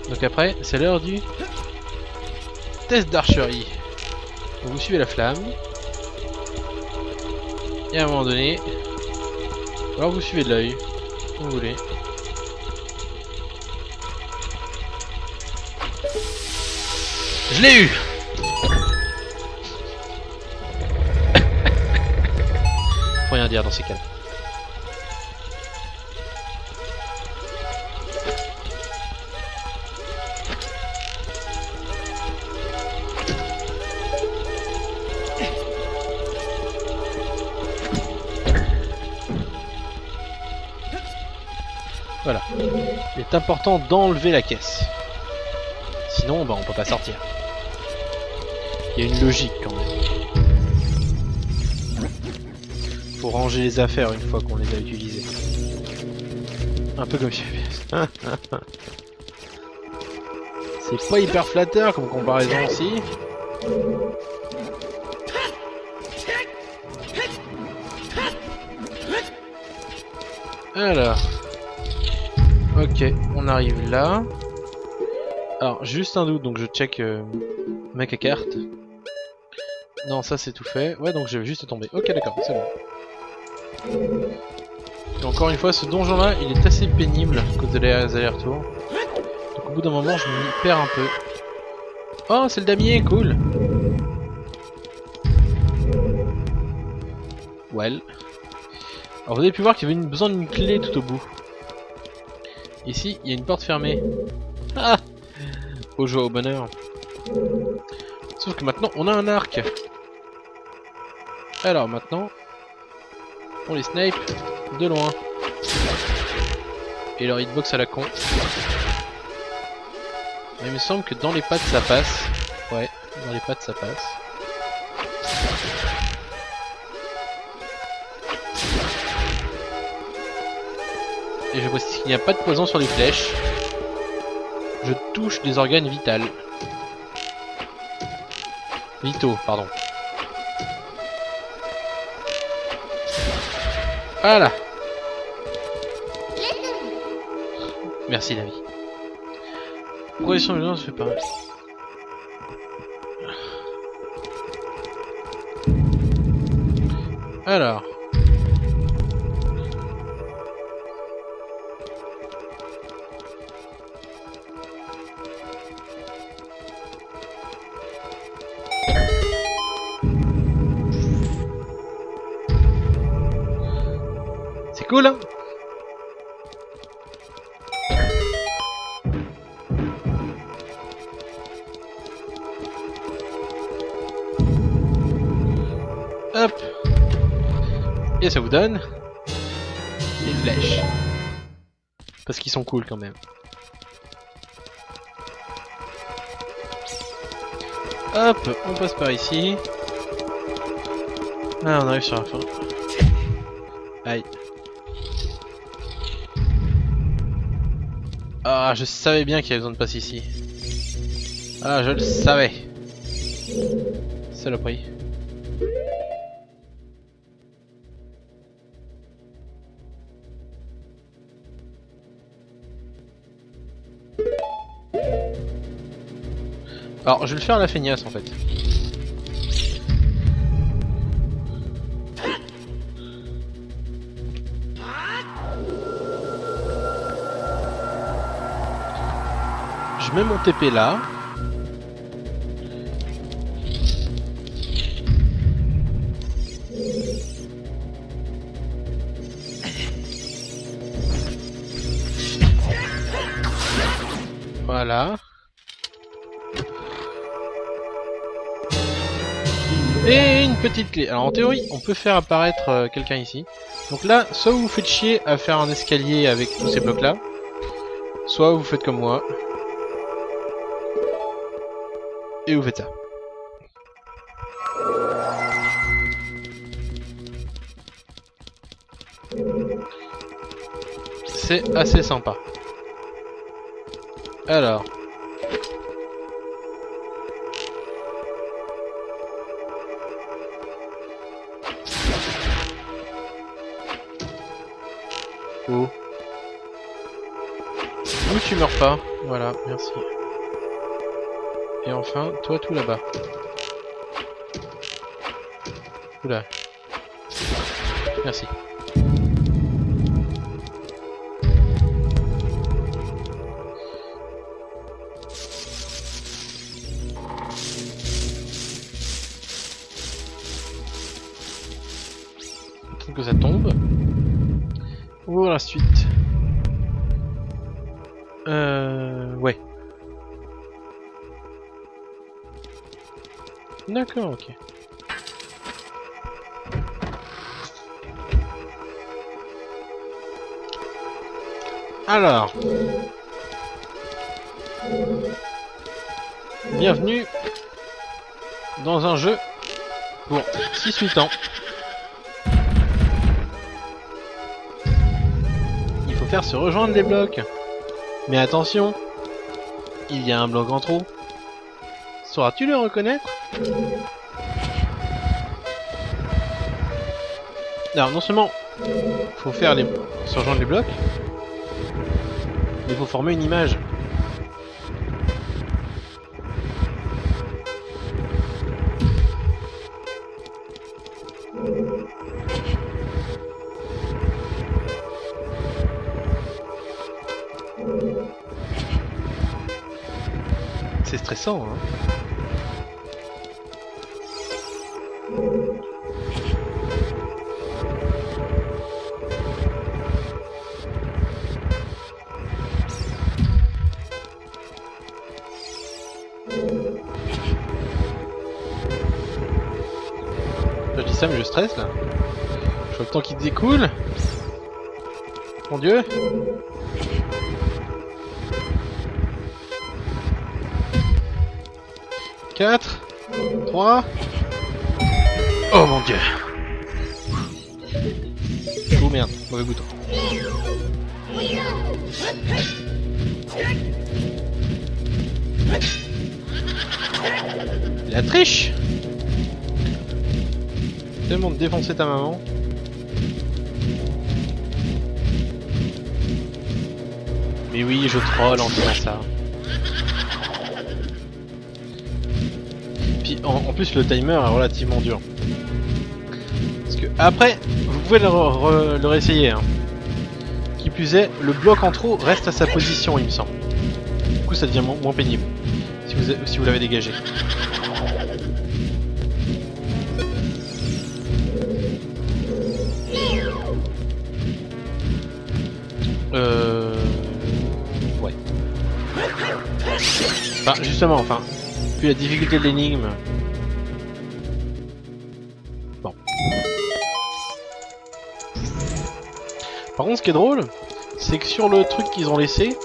Donc après, c'est l'heure du test d'archerie. Vous suivez la flamme. Et à un moment donné, alors vous suivez de l'œil, comme vous voulez. Je l'ai eu. Faut rien dire dans ces cas. Voilà. Il est important d'enlever la caisse. Sinon, bah, on peut pas sortir. Il y a une logique quand même. Faut ranger les affaires une fois qu'on les a utilisées. Un peu comme chez PS. C'est pas hyper flatteur comme comparaison aussi. Alors. Ok, on arrive là. Alors, juste un doute, donc je check mec à carte. Non, ça c'est tout fait. Ouais, donc je vais juste tomber. Ok, d'accord, c'est bon. Et encore une fois, ce donjon-là, il est assez pénible à cause de les allers-retours. Donc au bout d'un moment, je m'y perds un peu. Oh, c'est le damier, cool. Well. Alors vous avez pu voir qu'il y avait besoin d'une clé tout au bout. Ici, il y a une porte fermée. Ah! Aux joie, au bonheur. Sauf que maintenant, on a un arc. Alors maintenant, on les snipe de loin. Et leur hitbox à la con. Mais il me semble que dans les pattes ça passe. Ouais, dans les pattes ça passe. Et je vois qu'il n'y a pas de poison sur les flèches. Je touche des organes vitaux. Vitaux, pardon. Voilà. Merci la vie. Progression de violence, je fais pas. Alors. C'est cool, hein? Hop. Et ça vous donne des flèches. Parce qu'ils sont cool quand même. Hop, on passe par ici. Ah, on arrive sur la fin. Aïe. Ah, je savais bien qu'il y avait besoin de passer ici. Ah, je le savais. Saloperie. Alors, je vais le faire à la feignasse en fait. Je mets mon TP là. Voilà. Et une petite clé. Alors en théorie, on peut faire apparaître quelqu'un ici. Donc là, soit vous vous faites chier à faire un escalier avec tous ces blocs là, soit vous faites comme moi. Et vous faites ça. C'est assez sympa. Alors. Oh. Où tu meurs pas. Voilà, merci. Et enfin, toi tout là-bas. Oula. Merci. Attends que ça tombe. Ouvre la suite. Ouais. D'accord, ok. Alors. Bienvenue dans un jeu pour 6-8 ans. Il faut faire se rejoindre les blocs. Mais attention, il y a un bloc en trop. Sauras-tu le reconnaître? Alors non seulement faut faire se rejoindre les blocs, mais il faut former une image. C'est stressant, hein. Je dis ça mais je stresse là. Je vois le temps qui découle. Mon dieu. Quatre, 3. Oh mon dieu. Oh merde, mauvais bouton. La triche. Tellement de défoncer ta maman. Mais oui, je troll en disant ça. Puis en plus le timer est relativement dur. Parce que après, vous pouvez le réessayer. Hein. Qui plus est, le bloc en trop reste à sa position, il me semble. Du coup, ça devient moins pénible si vous l'avez dégagé. Ouais. Enfin, justement, enfin, puis la difficulté de l'énigme. Bon. Par contre, ce qui est drôle, c'est que sur le truc qu'ils ont laissé,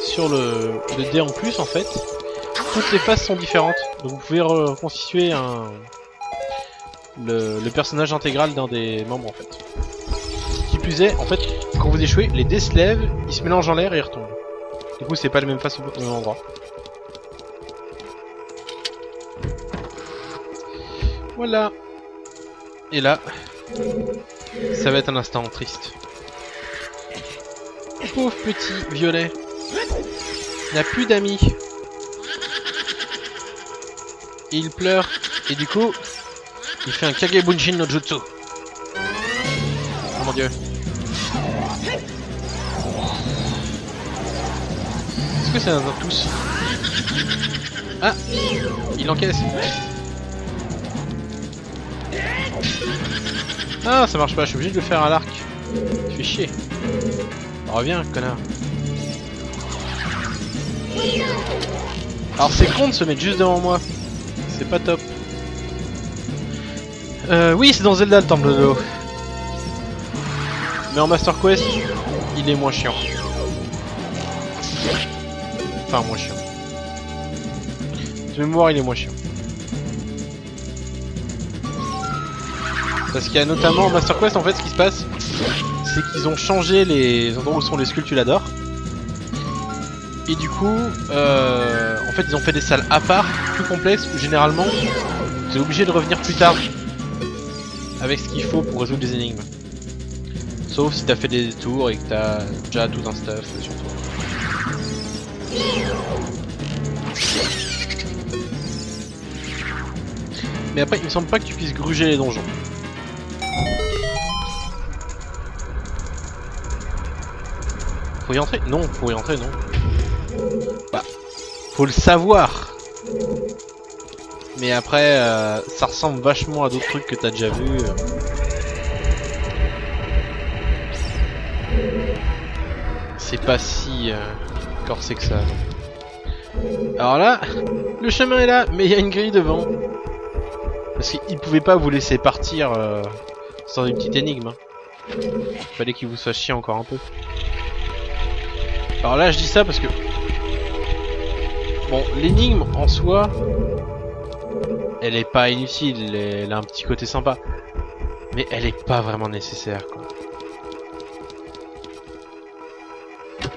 sur le dé en plus, en fait, toutes les faces sont différentes. Donc vous pouvez reconstituer le personnage intégral d'un des membres, en fait. Qui plus est, en fait, quand vous échouez, les dés se lèvent, ils se mélangent en l'air et ils retombent. Du coup, c'est pas les mêmes faces au même endroit. Voilà. Et là, ça va être un instant triste. Pauvre petit violet. Il n'a plus d'amis. et il pleure. Et du coup, il fait un Kagebunshin no Jutsu. Oh mon dieu. Est-ce que c'est un tous? Ah, il encaisse. Ah, ça marche pas, je suis obligé de le faire à l'arc. Tu fais chier. Reviens, connard. Alors c'est con de se mettre juste devant moi. C'est pas top. Oui, c'est dans Zelda le temple de l'eau. Mais en Master Quest, il est moins chiant. Enfin, moins chiant. De mémoire, il est moins chiant. Parce qu'il y a notamment en Master Quest, en fait, ce qui se passe, c'est qu'ils ont changé les endroits où sont les sculptuladors. Et du coup, en fait, ils ont fait des salles à part, plus complexes, où généralement, tu es obligé de revenir plus tard avec ce qu'il faut pour résoudre les énigmes. Sauf si t'as fait des tours et que t'as déjà tout un stuff sur toi. Mais après, il me semble pas que tu puisses gruger les donjons. Faut y entrer? Non, faut y entrer, non. Bah, faut le savoir. Mais après, ça ressemble vachement à d'autres trucs que t'as déjà vu. C'est pas si corsé que ça. Non. Alors là, le chemin est là, mais il y a une grille devant. Parce qu'il pouvait pas vous laisser partir sans une petite énigme. Hein. Fallait qu'il vous fasse chier encore un peu. Alors là, je dis ça parce que... Bon, l'énigme en soi... Elle est pas inutile, elle a un petit côté sympa. Mais elle est pas vraiment nécessaire, quoi.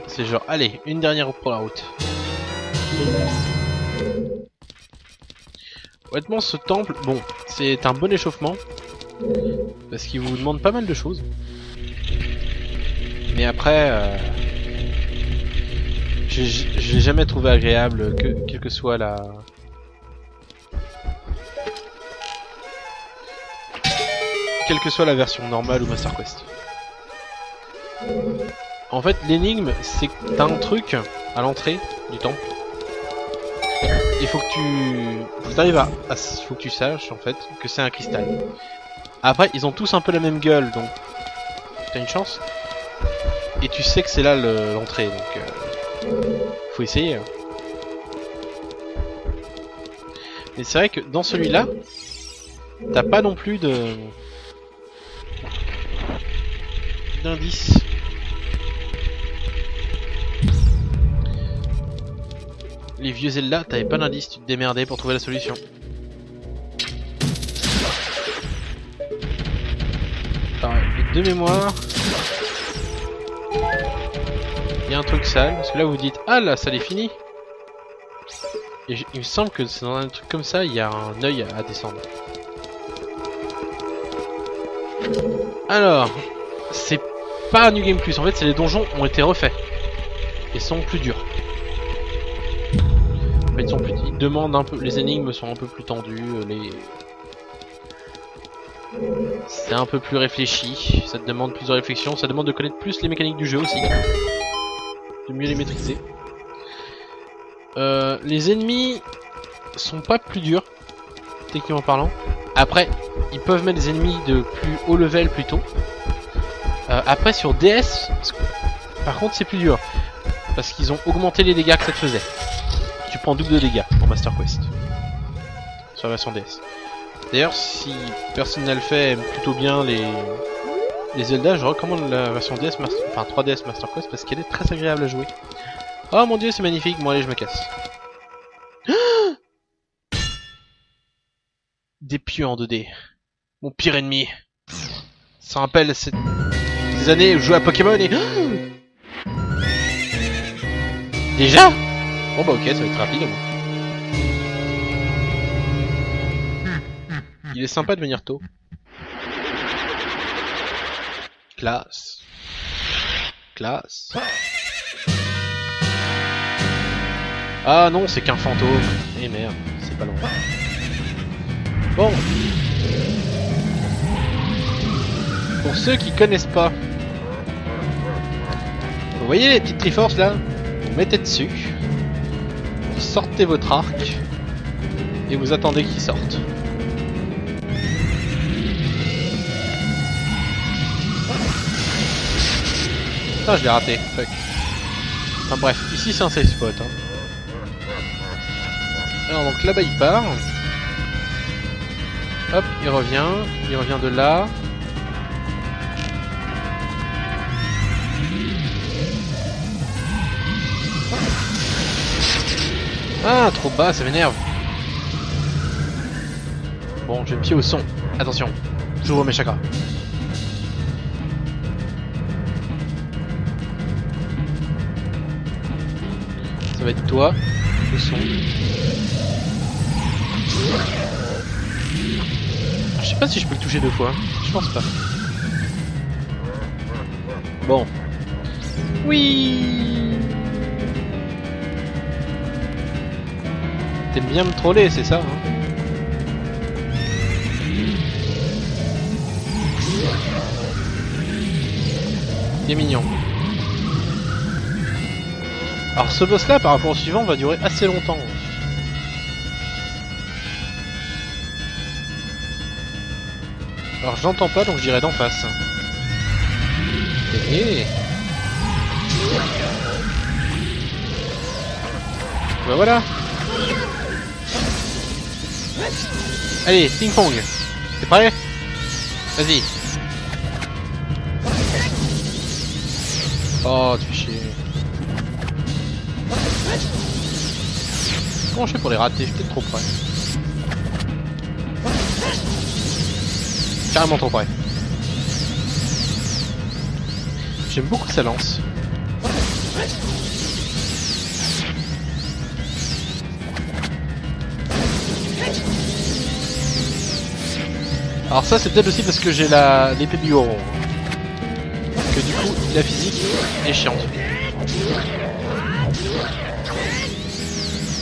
C'est genre, allez, une dernière pour la route. Honnêtement, ce temple, bon, c'est un bon échauffement. Parce qu'il vous demande pas mal de choses. Mais après, je l'ai jamais trouvé agréable, quelle que soit la... Quelle que soit la version normale ou Master Quest. En fait, l'énigme, c'est que t'as un truc à l'entrée du temple. Il faut que tu arrives faut que tu saches en fait que c'est un cristal. Après, ils ont tous un peu la même gueule, donc t'as une chance. Et tu sais que c'est là l'entrée, donc faut essayer. Mais c'est vrai que dans celui-là, t'as pas non plus d'indice. Les vieux Zelda, t'avais pas d'indice, tu te démerdais pour trouver la solution. Alors, de mémoire, il y a un truc sale, parce que là vous dites, ah la salle est finie. Et il me semble que c'est dans un truc comme ça, il y a un œil à descendre. Alors, c'est pas un New Game Plus, en fait c'est les donjons ont été refaits. Et sont plus durs. En fait, ils demandent un peu, les énigmes sont un peu plus tendues, c'est un peu plus réfléchi, ça te demande plus de réflexion, ça demande de connaître plus les mécaniques du jeu aussi. De mieux les maîtriser. Les ennemis sont pas plus durs, techniquement parlant. Après, ils peuvent mettre des ennemis de plus haut level plus tôt. Après sur DS, par contre c'est plus dur. Parce qu'ils ont augmenté les dégâts que ça te faisait. Tu prends double de dégâts en Master Quest. Sur la version DS. D'ailleurs, si personne n'a le fait, aime plutôt bien les Zelda, je recommande la version DS, enfin 3DS Master Quest parce qu'elle est très agréable à jouer. Oh mon dieu, c'est magnifique. Bon allez, je me casse. Des pieux en 2D. Mon pire ennemi. Ça rappelle ces années où je jouais à Pokémon et... Déjà? Bon bah ok, ça va être rapide. Il est sympa de venir tôt. Classe. Classe. Ah non, c'est qu'un fantôme. Eh merde, c'est pas long. Bon. Pour ceux qui connaissent pas, vous voyez les petites Triforce là? Vous mettez dessus, vous sortez votre arc et vous attendez qu'ils sortent. Ah, je l'ai raté, fuck. Enfin bref, ici c'est un safe spot. Hein. Alors donc là-bas il part. Hop, il revient de là. Ah, trop bas, ça m'énerve. Bon, je vais me fier au son. Attention, j'ouvre mes chakras. Ça va être toi, le son. Je sais pas si je peux le toucher 2 fois. Je pense pas. Bon. Oui. T'aimes bien me troller, c'est ça, hein? Il est mignon. Alors ce boss là par rapport au suivant va durer assez longtemps. Alors je l'entends pas donc je dirais d'en face. Et... bah voilà. Allez, ping pong. T'es prêt? Vas-y. Oh, tu fais chier. Comment je fais pour les rater? Je suis peut-être trop près. Carrément trop près. J'aime beaucoup sa lance. Alors ça c'est peut-être aussi parce que j'ai l'épée du Goron. Que du coup la physique est chiante.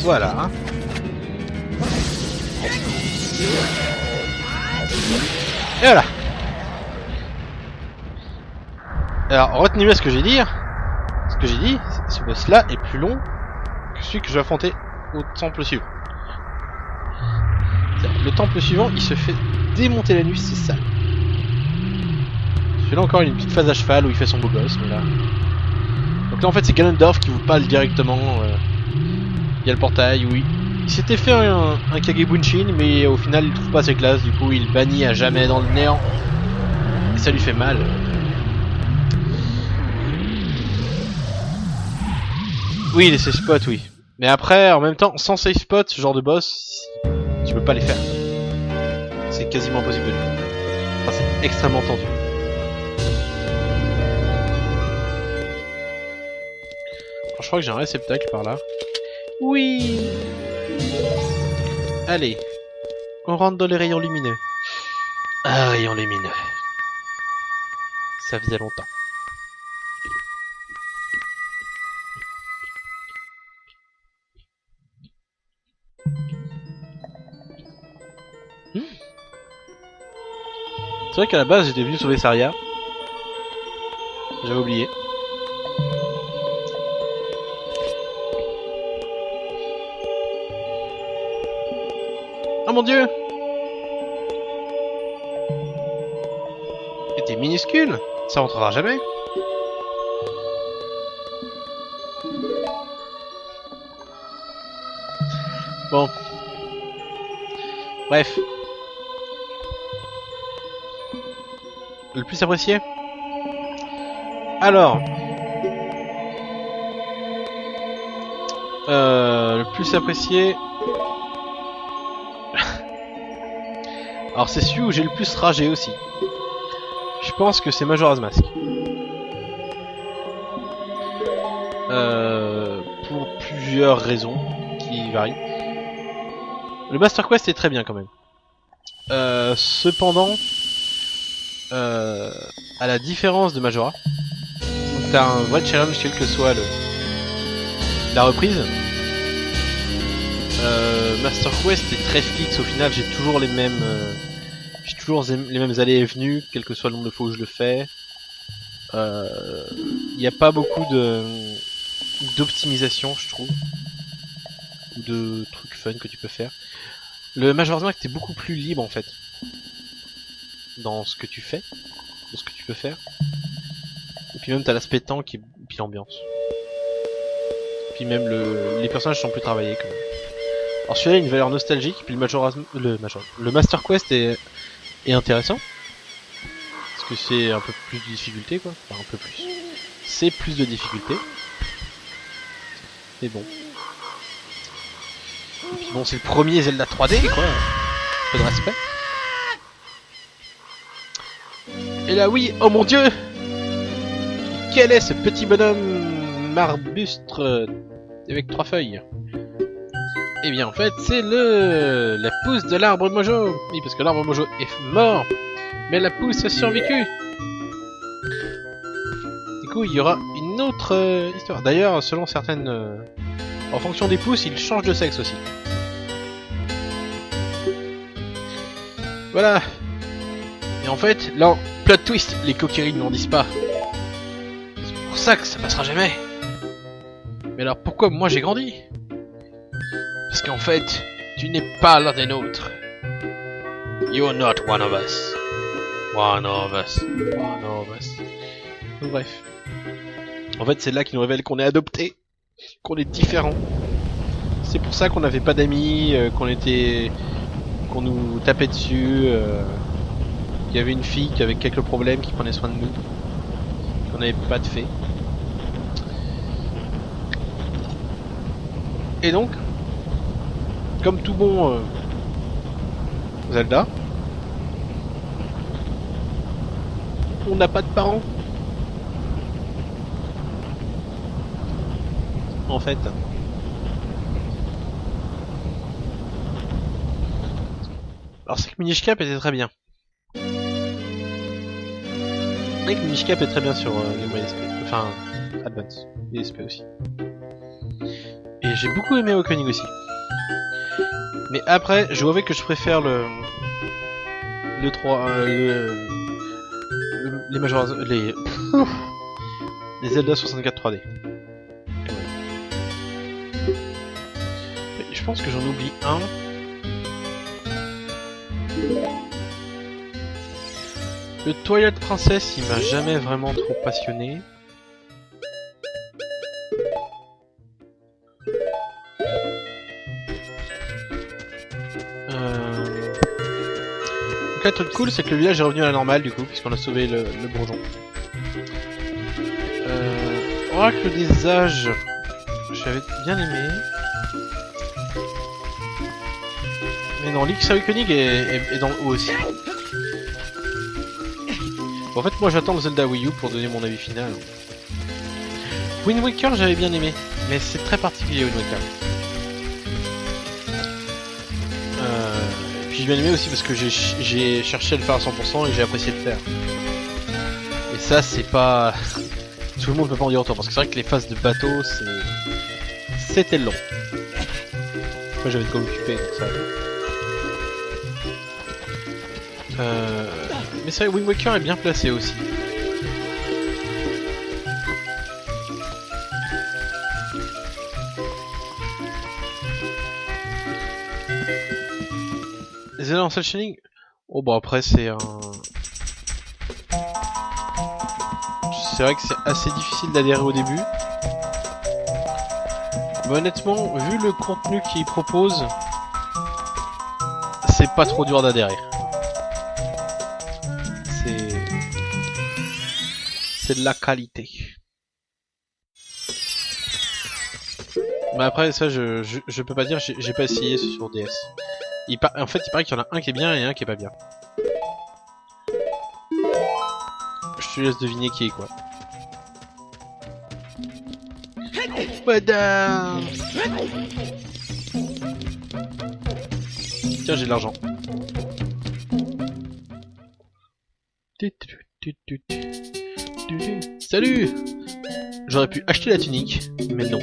Voilà. Et voilà. Alors retenez bien ce que j'ai dit. Ce que j'ai dit, ce boss là est plus long que celui que je vais affronter au temple suivant. Le temple suivant il se fait démonter la nuit, c'est ça. Celui-là encore une petite phase à cheval où il fait son beau gosse, mais là. Donc là en fait c'est Ganondorf qui vous parle directement. Il y a le portail, oui. Il s'était fait un Kagebunshin, mais au final il trouve pas ses classes, du coup il bannit à jamais dans le néant. Et ça lui fait mal. Oui, les safe spots, oui. Mais après, en même temps, sans safe spot, ce genre de boss, tu peux pas les faire. C'est quasiment impossible de les faire. Enfin, c'est extrêmement tendu. Alors, je crois que j'ai un réceptacle par là. Oui. Allez. On rentre dans les rayons lumineux. Ah, rayons lumineux. Ça faisait longtemps. C'est vrai qu'à la base j'étais venu sauver Saria. J'avais oublié. Oh mon dieu! Et t'es minuscule! Ça rentrera jamais! Bon. Bref. Le plus apprécié? Alors. Le plus apprécié. Alors c'est celui où j'ai le plus ragé aussi. Je pense que c'est Majora's Mask. Pour plusieurs raisons qui varient. Le Master Quest est très bien quand même. Cependant, à la différence de Majora, donc t'as un vrai challenge quel que soit la reprise. Master Quest est très fixe, au final j'ai toujours les mêmes les mêmes allées et venues, quel que soit le nombre de fois où je le fais. Il n'y a pas beaucoup d'optimisation, je trouve, ou de trucs fun que tu peux faire. Le Majora's Mask est beaucoup plus libre en fait dans ce que tu fais, dans ce que tu peux faire. Et puis même t'as l'aspect tank et puis l'ambiance. Puis même les personnages sont plus travaillés quand même. Alors celui-là a une valeur nostalgique, puis le Master Quest est intéressant. Parce que c'est un peu plus de difficulté quoi. Enfin un peu plus. C'est plus de difficulté. Mais bon. Et puis bon, c'est le premier Zelda 3D quoi. Un peu de respect. Et là oui, oh mon dieu! Quel est ce petit bonhomme marbustre avec 3 feuilles? Eh bien en fait c'est la pousse de l'arbre Mojo. Oui, parce que l'arbre Mojo est mort, mais la pousse a survécu. Du coup il y aura une autre histoire. D'ailleurs selon certaines... en fonction des pousses il change de sexe aussi. Voilà. Et en fait là, plot twist, les coquerines n'en disent pas. C'est pour ça que ça passera jamais. Mais alors pourquoi moi j'ai grandi? Parce qu'en fait, tu n'es pas l'un des nôtres. You're not one of us. One of us. One of us. Donc, bref. En fait, c'est là qu'il nous révèle qu'on est adopté. Qu'on est différent. C'est pour ça qu'on n'avait pas d'amis, qu'on nous tapait dessus, qu'il y avait une fille qui avait quelques problèmes, qui prenait soin de nous. Qu'on n'avait pas de fée. Et donc, comme tout bon Zelda, on n'a pas de parents. En fait. Alors c'est que Minish Cap était très bien. C'est vrai que Minish Cap est très bien sur Game Boy SP. Enfin, Advance. Et SP aussi. Et j'ai beaucoup aimé Awakening aussi. Mais après, je trouvais que je préfère les Majora's... les Zelda 64 3D. Je pense que j'en oublie un. Le Twilight Princess, il m'a jamais vraiment trop passionné. Donc là, le truc cool, c'est que le village est revenu à la normale du coup, puisqu'on a sauvé le bourgeon. Oracle des âges, j'avais bien aimé. Mais non, Link's Awakening est dans le haut aussi. Bon, en fait, moi j'attends le Zelda Wii U pour donner mon avis final. Wind Waker, j'avais bien aimé, mais c'est très particulier Wind Waker. Puis j'ai bien aimé aussi parce que j'ai cherché à le faire à 100% et j'ai apprécié le faire. Et ça, c'est pas... Tout le monde peut pas en dire autant, parce que c'est vrai que les phases de bateau, c'était long. Moi j'avais de quoi m'occuper, donc ça... Mais c'est vrai, Wind Waker est bien placé aussi. Les Zelda en cel shading. Oh bah après c'est un... C'est vrai que c'est assez difficile d'adhérer au début. Mais honnêtement, vu le contenu qu'il propose, c'est pas trop dur d'adhérer. C'est de la qualité. Mais après ça je peux pas dire, j'ai pas essayé sur DS. En fait il paraît qu'il y en a un qui est bien et un qui est pas bien. Je te laisse deviner qui est quoi. Badam. Tiens, j'ai de l'argent. Salut. J'aurais pu acheter la tunique, mais non.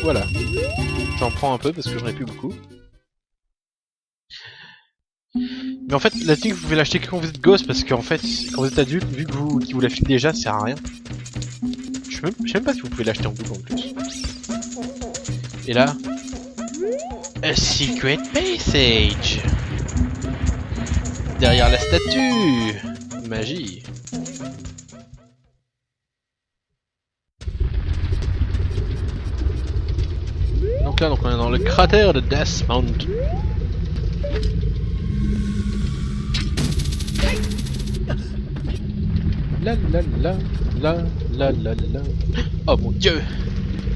Voilà. J'en prends un peu parce que j'en ai plus beaucoup. Mais en fait, la technique vous pouvez l'acheter que quand vous êtes gosse parce qu'en fait, quand vous êtes adulte, vu que qui vous l'affiche déjà, ça sert à rien. Je sais même pas si vous pouvez l'acheter en double en plus. Et là, a secret passage. Derrière la statue, magie. Donc là, on est dans le cratère de Death Mountain. La la la la la la la. Oh mon dieu!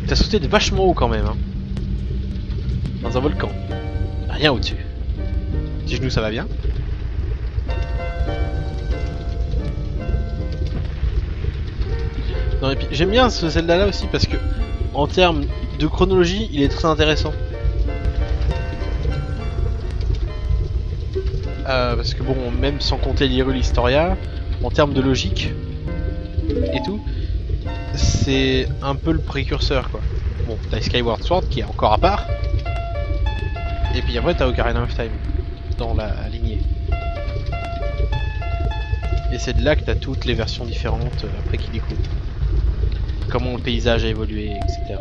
T'as sauté de vachement haut quand même, hein. Dans un volcan. Rien au-dessus. Tes genoux, ça va bien? Non, et puis j'aime bien ce Zelda là aussi parce que en termes de chronologie, il est très intéressant. Parce que bon, même sans compter l'Hyrule Historia, en termes de logique et tout, c'est un peu le précurseur quoi. Bon, t'as Skyward Sword qui est encore à part, et puis après t'as Ocarina of Time dans la lignée. Et c'est de là que t'as toutes les versions différentes après qui découlent. Comment le paysage a évolué, etc.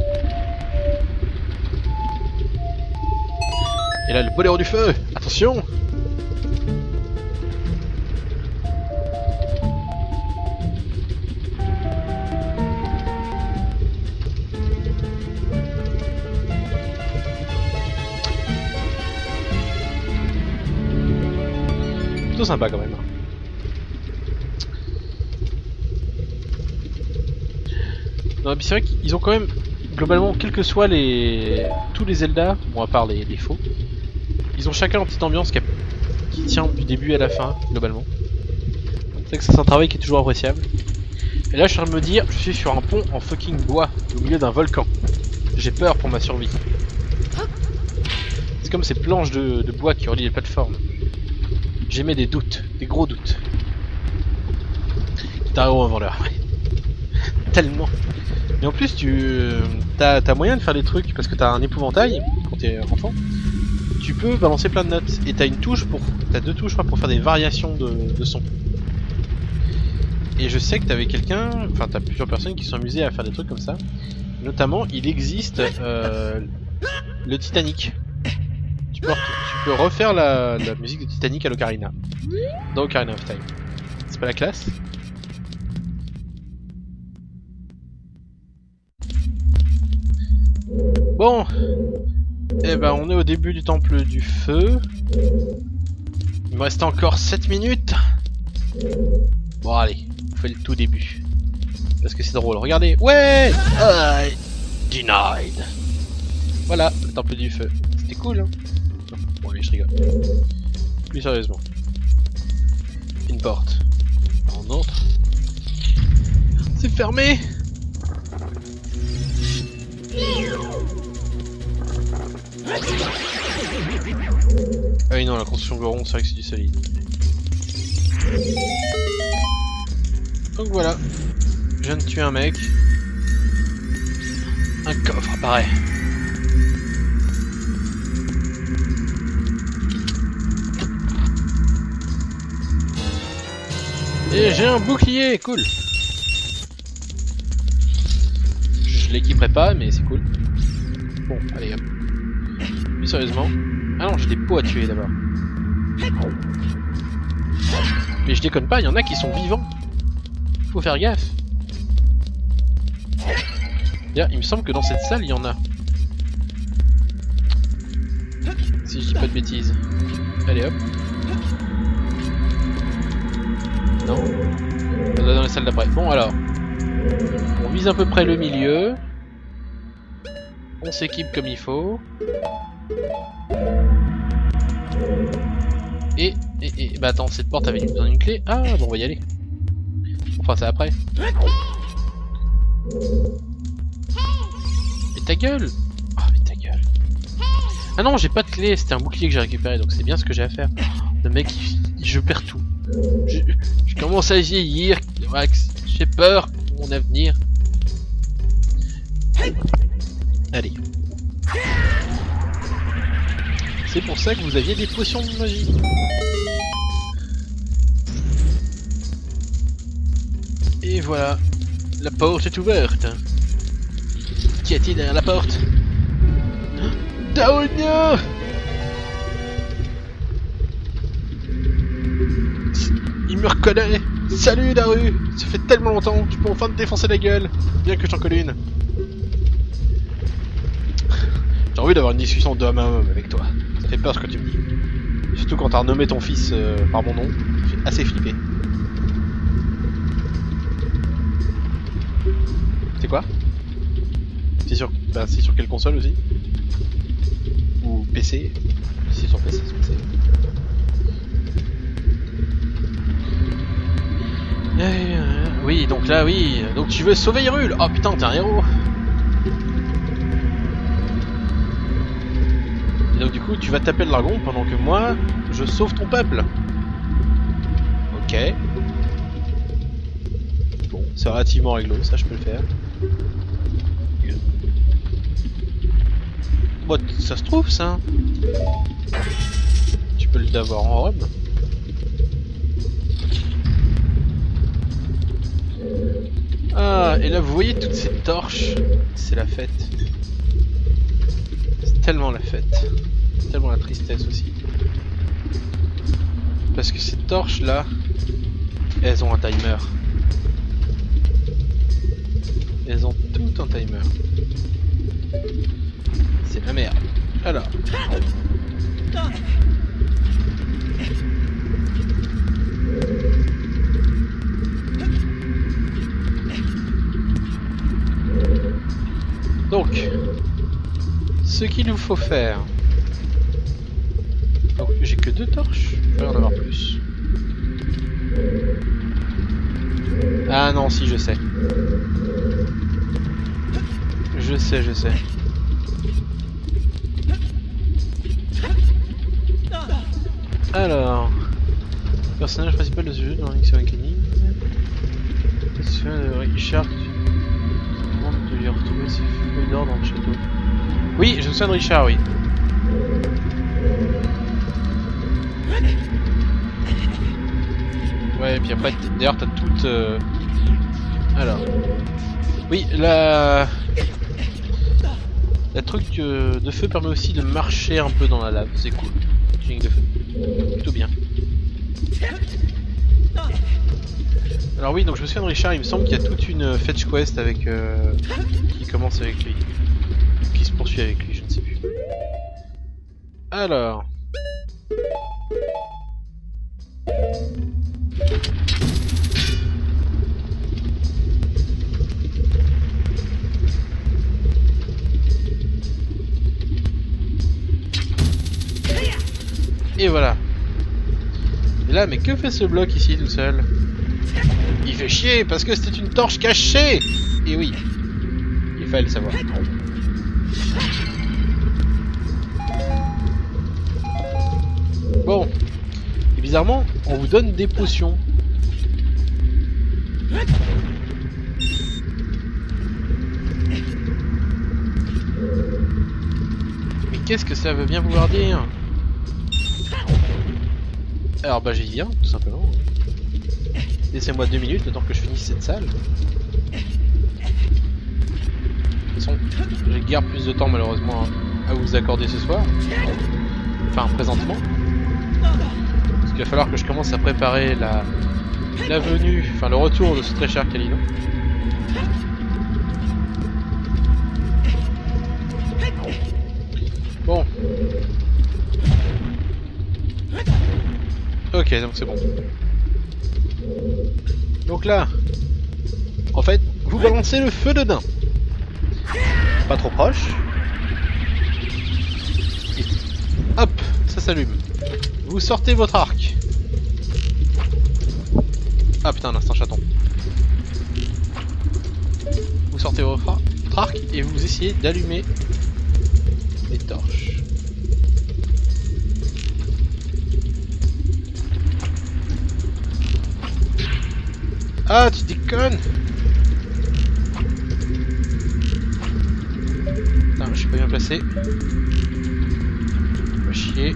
Et là, le bolero du feu! Attention! Plutôt sympa quand même. Non, c'est vrai qu'ils ont quand même, globalement, quels que soient tous les Zelda, bon à part les faux, ils ont chacun leur petite ambiance qui tient du début à la fin, globalement. C'est vrai que c'est un travail qui est toujours appréciable. Et là je suis en train de me dire, je suis sur un pont en fucking bois, au milieu d'un volcan. J'ai peur pour ma survie. C'est comme ces planches de bois qui relient les plateformes. J'émets des doutes, des gros doutes. T'es un héros avant l'heure, ouais. Tellement. Mais en plus, t'as moyen de faire des trucs parce que t'as un épouvantail quand t'es enfant. Tu peux balancer plein de notes et t'as deux touches je crois, pour faire des variations de son. Et je sais que t'avais t'as plusieurs personnes qui se sont amusées à faire des trucs comme ça. Notamment, il existe le Titanic. Tu peux refaire la musique de Titanic à l'Ocarina dans Ocarina of Time. C'est pas la classe? Bon, et ben on est au début du temple du feu. Il me reste encore 7 minutes. Bon allez, on fait le tout début. Parce que c'est drôle, regardez. Ouais, denied. Voilà, le temple du feu. C'était cool, hein. Non, bon allez, je rigole. Plus sérieusement. Une porte. On entre. C'est fermé. Ah oui non, la construction Goron, c'est vrai que c'est du solide. Donc voilà, je viens de tuer un mec. Un coffre apparaît. Et j'ai un bouclier, cool. Je l'équiperai pas, mais c'est cool. Bon, allez hop. Plus sérieusement. Ah non, j'ai des pots à tuer d'abord. Mais je déconne pas, il y en a qui sont vivants. Faut faire gaffe. Bien, il me semble que dans cette salle, il y en a. Si je dis pas de bêtises. Allez hop. Non. On va dans les salles d'après. Bon alors. On vise à peu près le milieu. On s'équipe comme il faut. Et bah attends, cette porte avait besoin d'une clé. Ah bon, on va y aller. On fera ça après. Mais ta gueule! Oh mais ta gueule. Ah non, j'ai pas de clé, c'était un bouclier que j'ai récupéré, donc c'est bien ce que j'ai à faire. Le mec, je perds tout. Je commence à vieillir, Max. J'ai peur. mon avenir. Allez. C'est pour ça que vous aviez des potions de magie. Et voilà. La porte est ouverte. Qu'y a-t-il derrière la porte? Daonia! Il me reconnaît! Salut Daru! Ça fait tellement longtemps, tu peux enfin te défoncer la gueule! Bien que je t'en colle une. J'ai envie d'avoir une discussion d'homme à homme avec toi. Ça fait peur ce que tu me dis. Surtout quand t'as renommé ton fils par mon nom. Ça fait assez flipper. C'est quoi? C'est sur... Bah, c'est sur quelle console aussi? Ou PC? Si c'est sur PC, c'est PC. Oui, donc là, oui. Donc tu veux sauver Hyrule? Oh putain, t'es un héros. Et donc du coup, tu vas taper le dragon pendant que moi, je sauve ton peuple. Ok. Bon, c'est relativement réglo, ça je peux le faire. Bon, ça se trouve ça. Tu peux l'avoir en robe. Ah, et là vous voyez toutes ces torches. C'est la fête. C'est tellement la fête. C'est tellement la tristesse aussi. Parce que ces torches là, elles ont un timer. Elles ont toutes un timer. C'est la merde. Alors. Donc, ce qu'il nous faut faire. Donc, j'ai que 2 torches. Je vais en avoir plus. Ah non, si, je sais. Je sais. Alors, personnage principal de ce jeu dans Link's Awakening. Richard, tu demandes de lui retrouver ses feuilles d'or dans le château. Oui, je me souviens de Richard, oui. Ouais, et puis après, d'ailleurs, t'as toute. Alors, oui, la truc de feu permet aussi de marcher un peu dans la lave, c'est cool. Tuning de feu, plutôt bien. Alors oui, donc je me souviens de Richard, il me semble qu'il y a toute une fetch quest avec qui commence avec lui, qui se poursuit avec lui, je ne sais plus. Alors. Et voilà. Et là, mais que fait ce bloc ici tout seul? Il fait chier parce que c'était une torche cachée. Et oui, il fallait le savoir. Bon. Et bizarrement, on vous donne des potions. Mais qu'est-ce que ça veut bien vouloir dire? Alors bah j'y viens, tout simplement. Laissez-moi 2 minutes, le temps que je finisse cette salle. De toute façon, j'ai guère plus de temps malheureusement à vous accorder ce soir. Enfin, présentement. Parce qu'il va falloir que je commence à préparer la venue, enfin le retour de ce très cher Kalino. Bon. Ok, donc c'est bon. Donc là, en fait, vous balancez le feu dedans. Pas trop proche. Et hop, ça s'allume. Vous sortez votre arc. Ah putain, un instant chaton. Vous sortez votre arc et vous essayez d'allumer les torches. Ah, tu déconnes! bien placé. Pas chier.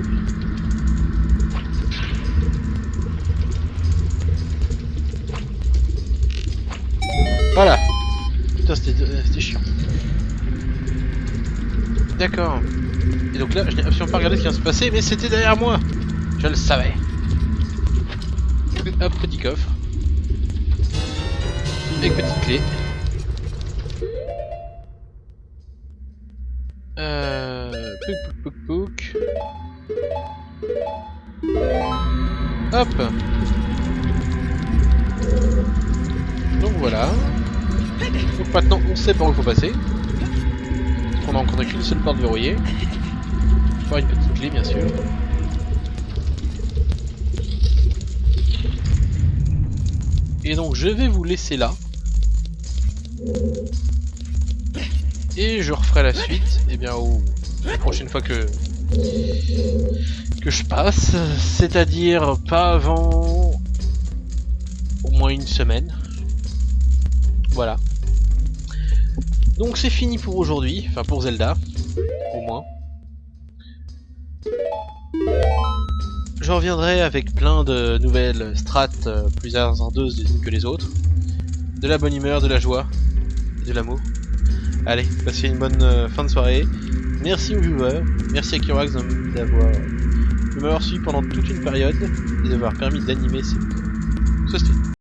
Voilà. Putain, c'était chiant. D'accord. Et donc là, je n'ai absolument pas regardé ce qui vient de se passer, mais c'était derrière moi. Je le savais. Hop, petit coffre. Avec petite clé. Pouc pouc pouc pouc. Hop. Donc voilà. Donc maintenant on sait par où il faut passer. On a rencontré qu'une seule porte verrouillée. Par une petite clé bien sûr. Et donc je vais vous laisser là. Et je referai la suite, et bien la prochaine fois que je passe, c'est-à-dire pas avant au moins une semaine. Voilà. Donc c'est fini pour aujourd'hui, enfin pour Zelda, au moins. Je reviendrai avec plein de nouvelles strates plus hasardeuses les unes que les autres. De la bonne humeur, de la joie et de l'amour. Allez, passez une bonne fin de soirée. Merci aux viewers, merci à Kirax de m'avoir suivi pendant toute une période et d'avoir permis d'animer ces vidéos.